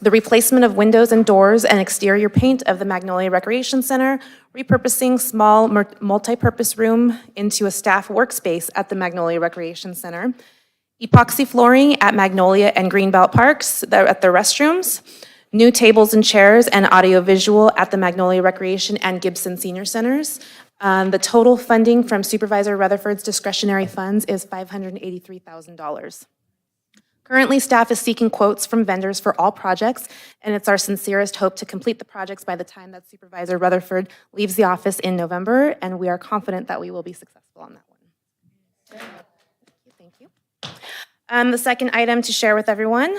the replacement of windows and doors and exterior paint of the Magnolia Recreation Center, repurposing small multi-purpose room into a staff workspace at the Magnolia Recreation Center, epoxy flooring at Magnolia and Greenbelt Parks at the restrooms, new tables and chairs and audiovisual at the Magnolia Recreation and Gibson Senior Centers. The total funding from Supervisor Rutherford's discretionary funds is $583,000. Currently, staff is seeking quotes from vendors for all projects, and it's our sincerest hope to complete the projects by the time that Supervisor Rutherford leaves the office in November, and we are confident that we will be successful on that one. Thank you. The second item to share with everyone.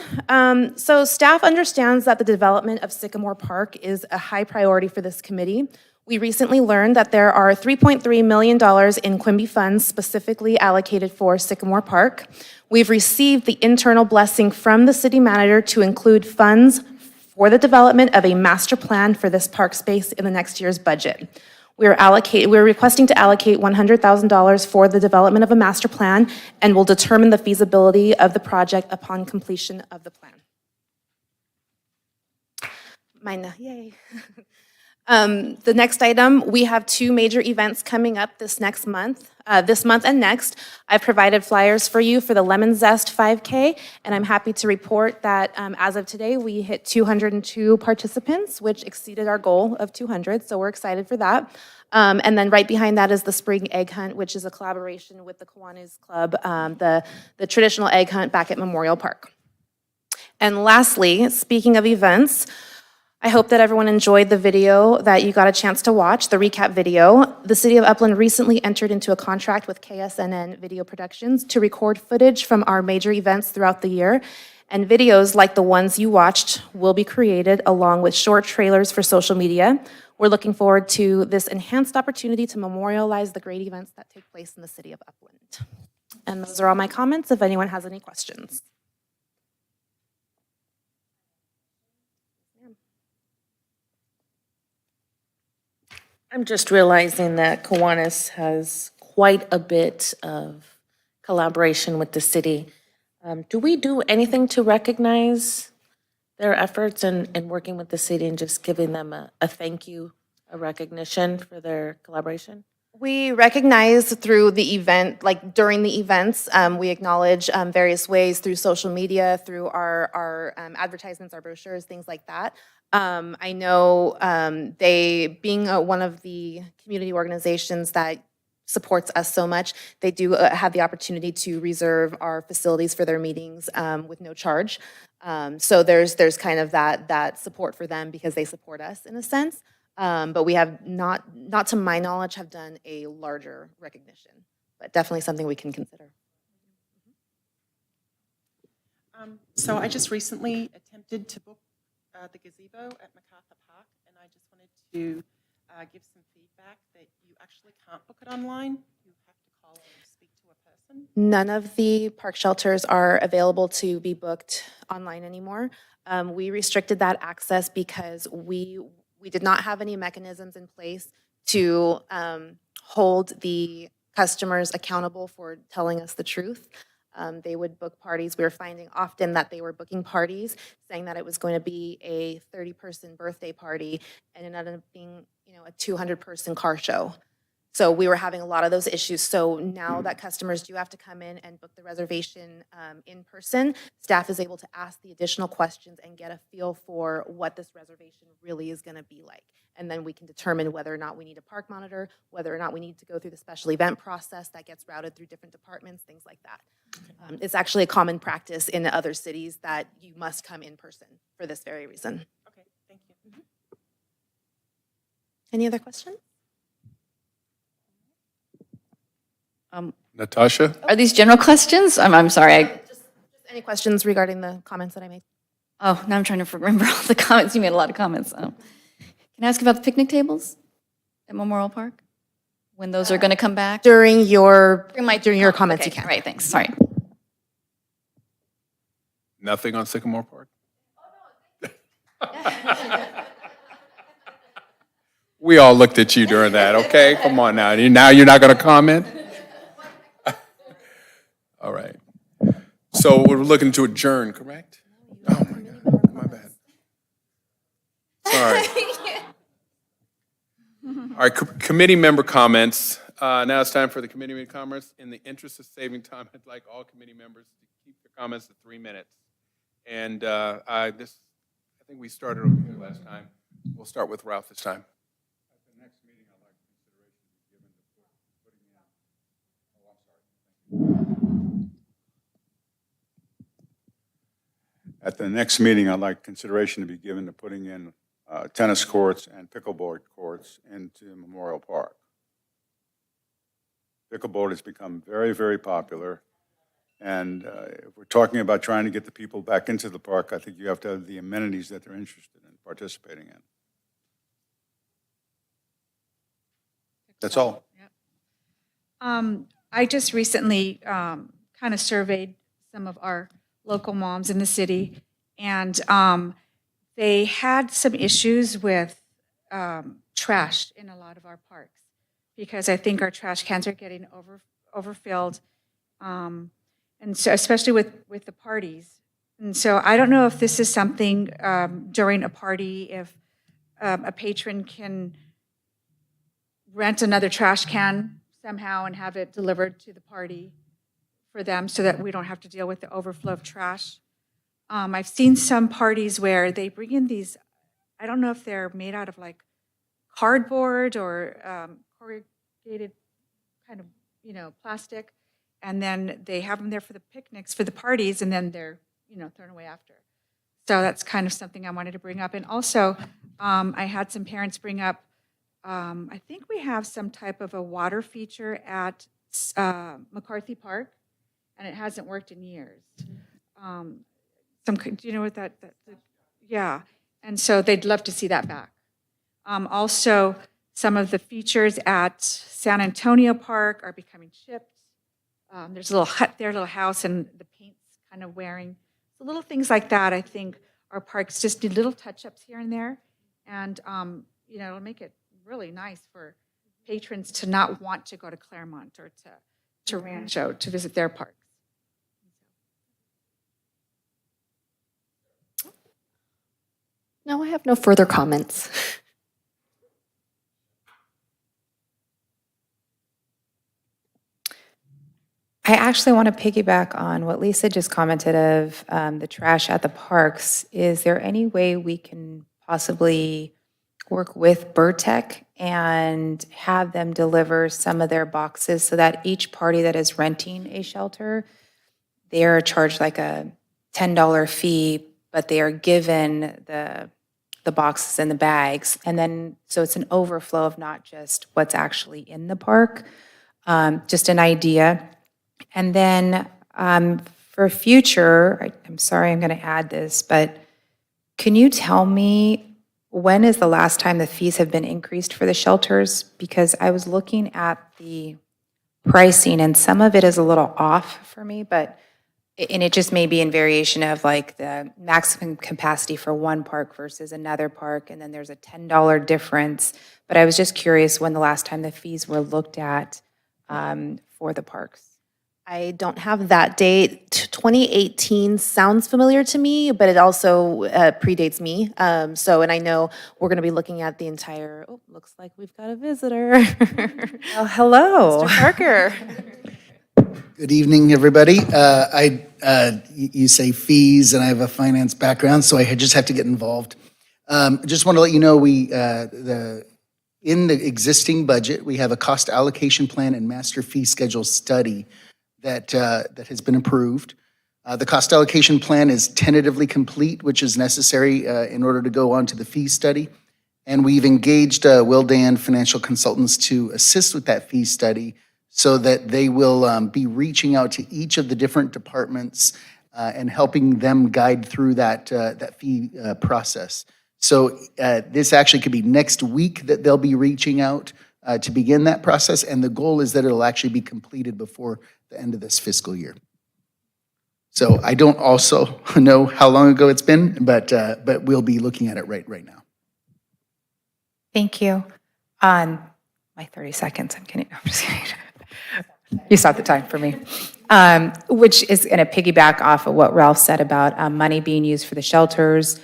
So staff understands that the development of Sycamore Park is a high priority for this committee. We recently learned that there are $3.3 million in Quimby funds specifically allocated for Sycamore Park. We've received the internal blessing from the city manager to include funds for the development of a master plan for this park space in the next year's budget. We're requesting to allocate $100,000 for the development of a master plan and will determine the feasibility of the project upon completion of the plan. Yay. The next item, we have two major events coming up this month and next. I've provided flyers for you for the Lemon Zest 5K, and I'm happy to report that as of today, we hit 202 participants, which exceeded our goal of 200, so we're excited for that. And then right behind that is the Spring Egg Hunt, which is a collaboration with the Kiwanis Club, the traditional egg hunt back at Memorial Park. And lastly, speaking of events, I hope that everyone enjoyed the video that you got a chance to watch, the recap video. The City of Upland recently entered into a contract with KSNN Video Productions to record footage from our major events throughout the year. And videos like the ones you watched will be created along with short trailers for social media. We're looking forward to this enhanced opportunity to memorialize the great events that take place in the City of Upland. And those are all my comments, if anyone has any questions. I'm just realizing that Kiwanis has quite a bit of collaboration with the city. Do we do anything to recognize their efforts in working with the city and just giving them a thank you, a recognition for their collaboration? We recognize through the event, like during the events, we acknowledge various ways through social media, through our advertisements, our brochures, things like that. I know they, being one of the community organizations that supports us so much, they do have the opportunity to reserve our facilities for their meetings with no charge. So there's kind of that support for them because they support us in a sense. But we have not to my knowledge, have done a larger recognition, but definitely something we can consider. So I just recently attempted to book the gazebo at MacArthur Park, and I just wanted to give some feedback that you actually can't book it online. You have to call and speak to a person. None of the park shelters are available to be booked online anymore. We restricted that access because we did not have any mechanisms in place to hold the customers accountable for telling us the truth. They would book parties. We were finding often that they were booking parties, saying that it was going to be a 30-person birthday party, and it ended up being, a 200-person car show. So we were having a lot of those issues. So now that customers do have to come in and book the reservation in person, staff is able to ask the additional questions and get a feel for what this reservation really is going to be like. And then we can determine whether or not we need a park monitor, whether or not we need to go through the special event process that gets routed through different departments, things like that. It's actually a common practice in other cities that you must come in person for this very reason. Okay, thank you. Any other questions? Natasha? Are these general questions? I'm sorry. Just any questions regarding the comments that I made? Oh, now I'm trying to remember all the comments. You made a lot of comments. Can I ask about the picnic tables at Memorial Park? When those are going to come back? During your comments, Okay, you can. All right, thanks. Sorry. Nothing on Sycamore Park? We all looked at you during that, okay? Come on now. Now you're not going to comment? All right. So we're looking to adjourn, correct? Oh, my God. My bad. Sorry. All right, committee member comments. Now it's time for the committee member comments. In the interest of saving time, I'd like all committee members to keep their comments to 3 minutes. And I think we started over here last time. We'll start with Ralph this time. At the next meeting, I'd like consideration to be given to putting in tennis courts and pickleball courts into Memorial Park. Pickleball has become very, very popular. And if we're talking about trying to get the people back into the park, I think you have to have the amenities that they're interested in participating in. That's all. I just recently kind of surveyed some of our local moms in the city, and they had some issues with trash in a lot of our parks, because I think our trash cans are getting overfilled, and so especially with the parties. And so I don't know if this is something during a party, if a patron can rent another trash can somehow and have it delivered to the party for them so that we don't have to deal with the overflow of trash. I've seen some parties where they bring in these, I don't know if they're made out of like cardboard or corrugated kind of, plastic, and then they have them there for the picnics, for the parties, and then they're, thrown away after. So that's kind of something I wanted to bring up. And also, I had some parents bring up, I think we have some type of a water feature at McCarthy Park, and it hasn't worked in years. Do you know what that yeah. And so they'd love to see that back. Also, some of the features at San Antonio Park are becoming chipped. There's a little hut there, a little house, and the paint's kind of wearing. So little things like that, I think our parks just need little touch-ups here and there. And, it'll make it really nice for patrons to not want to go to Claremont or to Rancho to visit their parks. No, I have no further comments. I actually want to piggyback on what Lisa just commented of the trash at the parks. Is there any way we can possibly work with Burtech and have them deliver some of their boxes so that each party that is renting a shelter, they are charged like a $10 fee, but they are given the boxes and the bags. And then, so it's an overflow of not just what's actually in the park, just an idea. And then for future, I'm sorry I'm going to add this, but can you tell me when is the last time the fees have been increased for the shelters? Because I was looking at the pricing and some of it is a little off for me, and it just may be in variation of like the maximum capacity for one park versus another park, and then there's a $10 difference. But I was just curious when the last time the fees were looked at for the parks. I don't have that date. 2018 sounds familiar to me, but it also predates me. And I know we're going to be looking at the entire, oh, looks like we've got a visitor. Oh, hello. Mr. Parker. Good evening, everybody. You say fees, and I have a finance background, so I just have to get involved. Just want to let you know, in the existing budget, we have a cost allocation plan and master fee schedule study that has been approved. The cost allocation plan is tentatively complete, which is necessary in order to go on to the fee study. And we've engaged Wildan Financial Consultants to assist with that fee study so that they will be reaching out to each of the different departments and helping them guide through that fee process. So this actually could be next week that they'll be reaching out to begin that process, and the goal is that it'll actually be completed before the end of this fiscal year. So I don't also know how long ago it's been, but we'll be looking at it right now. Thank you. On my 30 seconds, I'm kidding. I'm just kidding. You stopped the time for me. Which is going to piggyback off of what Ralph said about money being used for the shelters,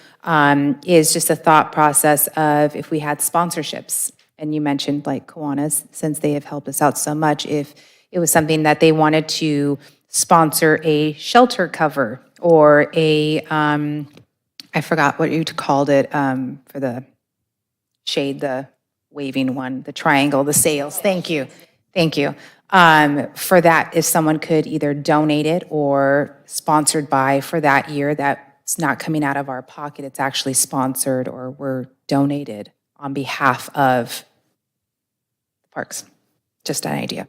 is just a thought process of if we had sponsorships, and you mentioned like Kiwanis, since they have helped us out so much, if it was something that they wanted to sponsor a shelter cover or a, I forgot what you called it, for the shade, the waving one, the triangle, the sails. Thank you. Thank you. For that, if someone could either donate it or sponsored by for that year, that's not coming out of our pocket, it's actually sponsored or we're donated on behalf of the parks. Just an idea.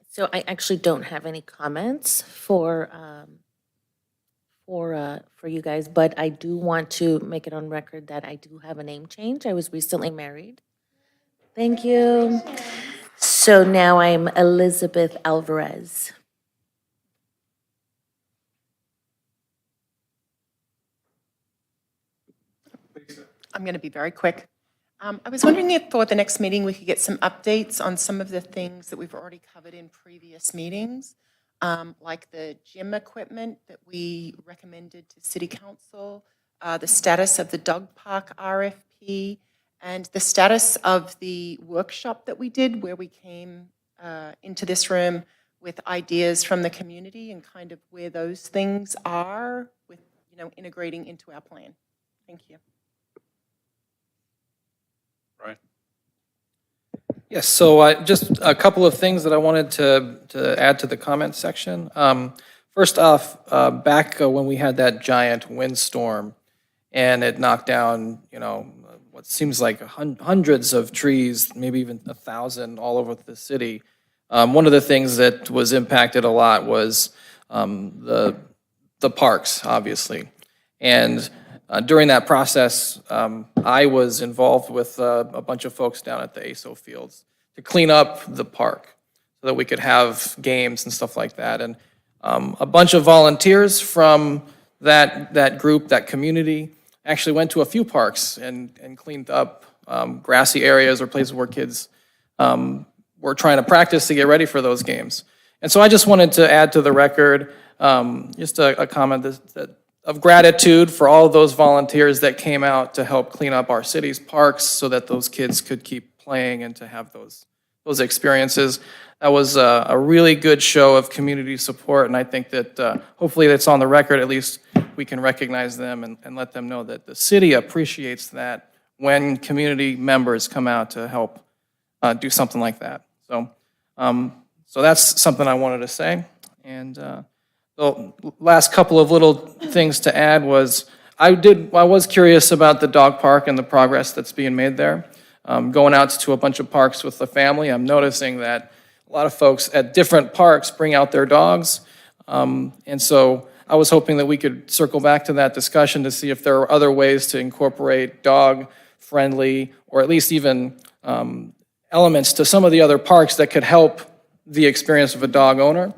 So I actually don't have any comments for you guys, but I do want to make it on record that I do have a name change. I was recently married. Thank you. So now I'm Elizabeth Alvarez. I'm going to be very quick. I was wondering if for the next meeting, we could get some updates on some of the things that we've already covered in previous meetings, like the gym equipment that we recommended to City Council, the status of the dog park RFP, and the status of the workshop that we did where we came into this room with ideas from the community and kind of where those things are with, integrating into our plan. Thank you. Right. Yes, so just a couple of things that I wanted to add to the comment section. First off, back when we had that giant windstorm and it knocked down, what seems like hundreds of trees, maybe even 1,000 all over the city. One of the things that was impacted a lot was the parks, obviously. And during that process, I was involved with a bunch of folks down at the ASO fields to clean up the park so that we could have games and stuff like that. And a bunch of volunteers from that group, that community, actually went to a few parks and cleaned up grassy areas or places where kids were trying to practice to get ready for those games. And so I just wanted to add to the record just a comment of gratitude for all of those volunteers that came out to help clean up our city's parks so that those kids could keep playing and to have those experiences. That was a really good show of community support, and I think that hopefully that's on the record. At least we can recognize them and let them know that the city appreciates that when community members come out to help do something like that. So that's something I wanted to say. And the last couple of little things to add was I was curious about the dog park and the progress that's being made there. Going out to a bunch of parks with the family, I'm noticing that a lot of folks at different parks bring out their dogs. And so I was hoping that we could circle back to that discussion to see if there are other ways to incorporate dog-friendly or at least even elements to some of the other parks that could help the experience of a dog owner.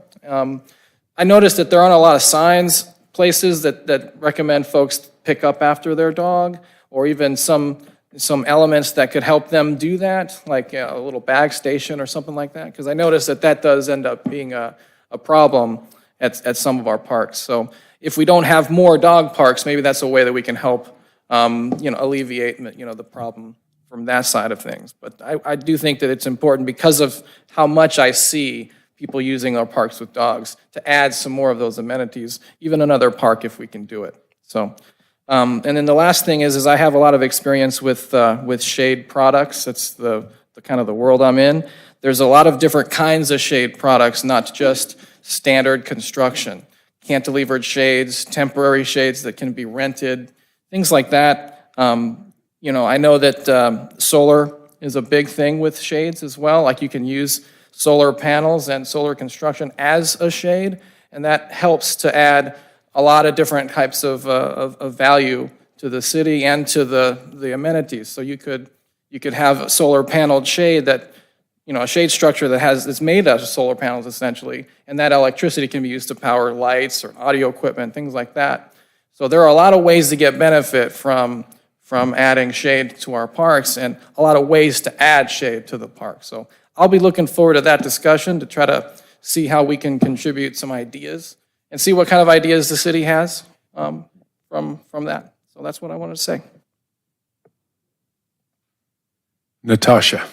I noticed that there aren't a lot of signs, places that recommend folks pick up after their dog, or even some some elements that could help them do that, like a little bag station or something like that? Because I noticed that that does end up being a problem at some of our parks. So if we don't have more dog parks, maybe that's a way that we can help, alleviate, the problem from that side of things. But I do think that it's important because of how much I see people using our parks with dogs to add some more of those amenities, even another park if we can do it. So, and then the last thing is I have a lot of experience with shade products. That's the kind of the world I'm in. There's a lot of different kinds of shade products, not just standard construction. Cantilevered shades, temporary shades that can be rented, things like that. I know that solar is a big thing with shades as well. Like you can use solar panels and solar construction as a shade, and that helps to add a lot of different types of value to the city and to the amenities. So you could have a solar paneled shade that, a shade structure that's made out of solar panels essentially, and that electricity can be used to power lights or audio equipment, things like that. So there are a lot of ways to get benefit from adding shade to our parks and a lot of ways to add shade to the park. So I'll be looking forward to that discussion to try to see how we can contribute some ideas and see what kind of ideas the city has from that. So that's what I wanted to say. Natasha.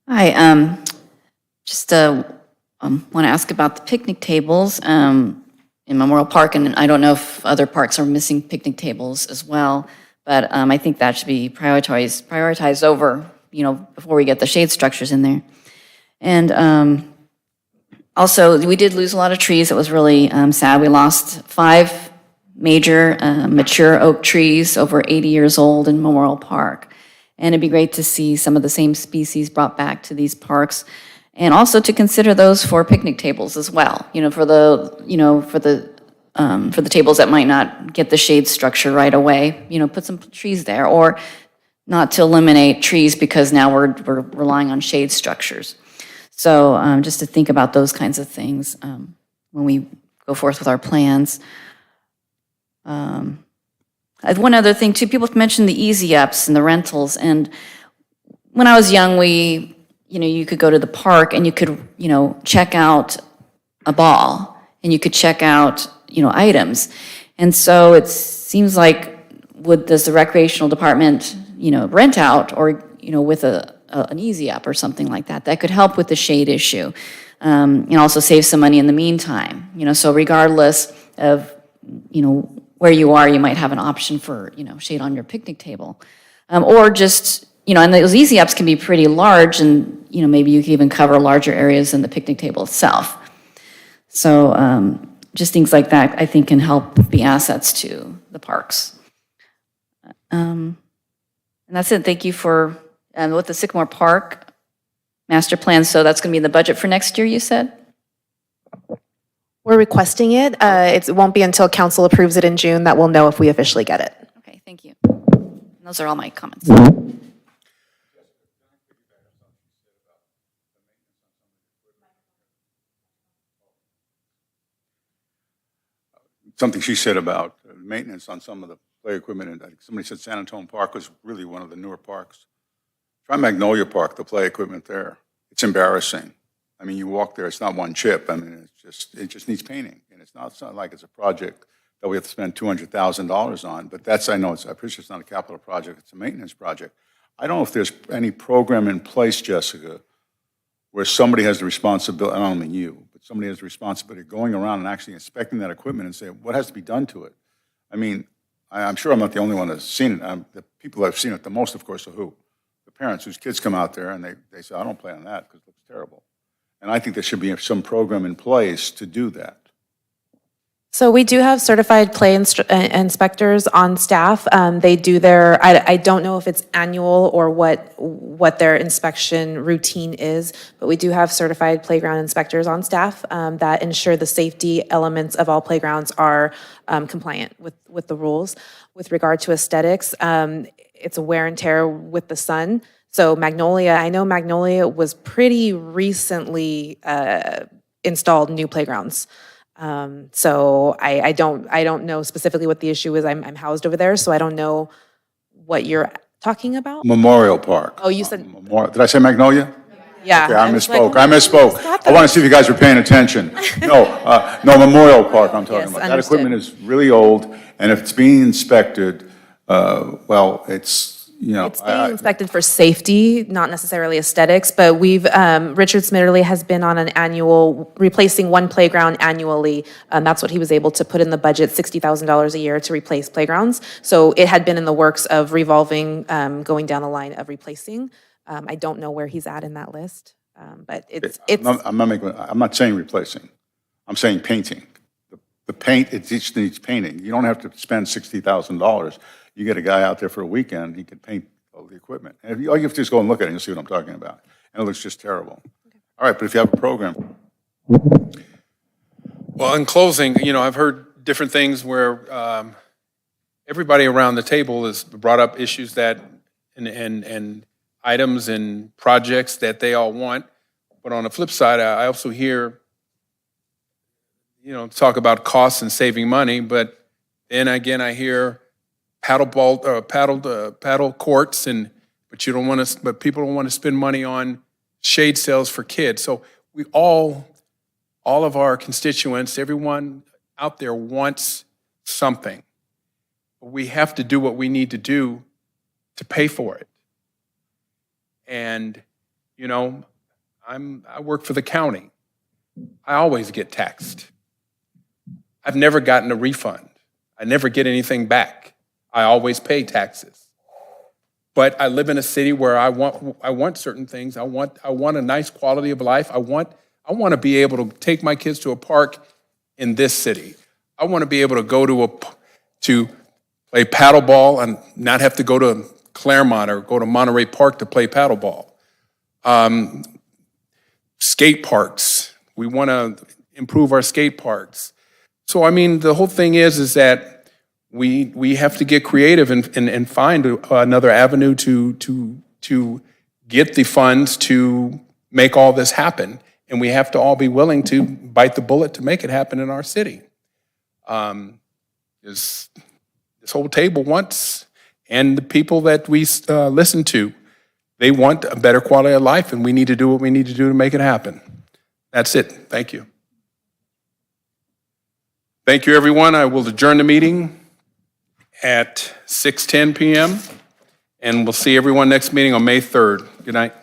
Hi, just want to ask about the picnic tables in Memorial Park, and I don't know if other parks are missing picnic tables as well, but I think that should be prioritized over, before we get the shade structures in there. And also, we did lose a lot of trees. It was really sad. We lost 5 major mature oak trees over 80 years old in Memorial Park. And it'd be great to see some of the same species brought back to these parks, and also to consider those for picnic tables as well. For the tables that might not get the shade structure right away. Put some trees there, or not to eliminate trees because now we're relying on shade structures. So just to think about those kinds of things when we go forth with our plans. One other thing too, people mentioned the easy ups and the rentals, and when I was young, you could go to the park and you could, check out a ball and you could check out, items. And so it seems like, does the recreational department, rent out or, with an easy up or something like that? That could help with the shade issue and also save some money in the meantime. So regardless of, where you are, you might have an option for, shade on your picnic table. Or just, and those easy ups can be pretty large, and, maybe you can even cover larger areas than the picnic table itself. So just things like that, I think, can help be assets to the parks. And that's it. Thank you for, with the Sycamore Park master plan, so that's going to be in the budget for next year, you said? We're requesting it. It won't be until council approves it in June that we'll know if we officially get it. Okay, thank you. Those are all my comments. Something she said about maintenance on some of the play equipment, and I think somebody said San Antonio Park was really one of the newer parks. Try Magnolia Park, the play equipment there. It's embarrassing. I mean, you walk there, it's not one chip. I mean, it just needs painting. And it's not like it's a project that we have to spend $200,000 on. But I know I appreciate it's not a capital project, it's a maintenance project. I don't know if there's any program in place, Jessica, where somebody has the responsibility, I don't mean you, but somebody has the responsibility of going around and actually inspecting that equipment and saying, what has to be done to it? I mean, I'm sure I'm not the only one that's seen it. The people that have seen it the most, of course, are who? The parents whose kids come out there and they say, I don't play on that because it looks terrible. And I think there should be some program in place to do that. So we do have certified play inspectors on staff. They do their, I don't know if it's annual or what their inspection routine is, but we do have certified playground inspectors on staff that ensure the safety elements of all playgrounds are compliant with the rules. With regard to aesthetics, it's a wear and tear with the sun. So Magnolia, I know Magnolia was pretty recently installed new playgrounds. So I don't know specifically what the issue is. I'm housed over there, so I don't know what you're talking about? Memorial Park. Oh, you said, Did I say Magnolia? yeah. Okay, I was like, misspoke. oh I my goodness, misspoke. got I want that. to see if you guys were paying attention. No, Memorial Park I'm talking Yes, about. That understood. equipment is really old, and if it's being inspected, well, it's, you know. It's being inspected for safety, not necessarily aesthetics, but we've, Richard Smitterly has been on an annual, replacing one playground annually. That's what he was able to put in the budget, $60,000 a year to replace playgrounds. So it had been in the works of revolving, going down the line of replacing. I don't know where he's at in that list, but it's. I'm not saying replacing. I'm saying painting. The paint, it just needs painting. You don't have to spend $60,000. You get a guy out there for a weekend, he can paint all the equipment. And all you have to do is go and look at it, and you'll see what I'm talking about. And it looks just terrible. All right, but if you have a program. Well, in closing, you know, I've heard different things where everybody around the table has brought up issues that, and items and projects that they all want. But on the flip side, I also hear, you know, talk about costs and saving money, but then again, I hear paddle courts, but you don't want to, but people don't want to spend money on shade sails for kids. So we all of our constituents, everyone out there wants something. We have to do what we need to do to pay for it. And, you know, I work for the county. I always get taxed. I've never gotten a refund. I never get anything back. I always pay taxes. But I live in a city where I want certain things. I want a nice quality of life. I want to be able to take my kids to a park in this city. I want to be able to go to play paddleball and not have to go to Claremont or go to Monterey Park to play paddleball. Skate parks. We want to improve our skate parks. So, I mean, the whole thing is that we have to get creative and find another avenue to get the funds to make all this happen. And we have to all be willing to bite the bullet to make it happen in our city. This whole table wants, and the people that we listen to, they want a better quality of life, and we need to do what we need to do to make it happen. That's it. Thank you. Thank you, everyone. I will adjourn the meeting at 6:10 p.m., and we'll see everyone next meeting on May 3rd. Good night.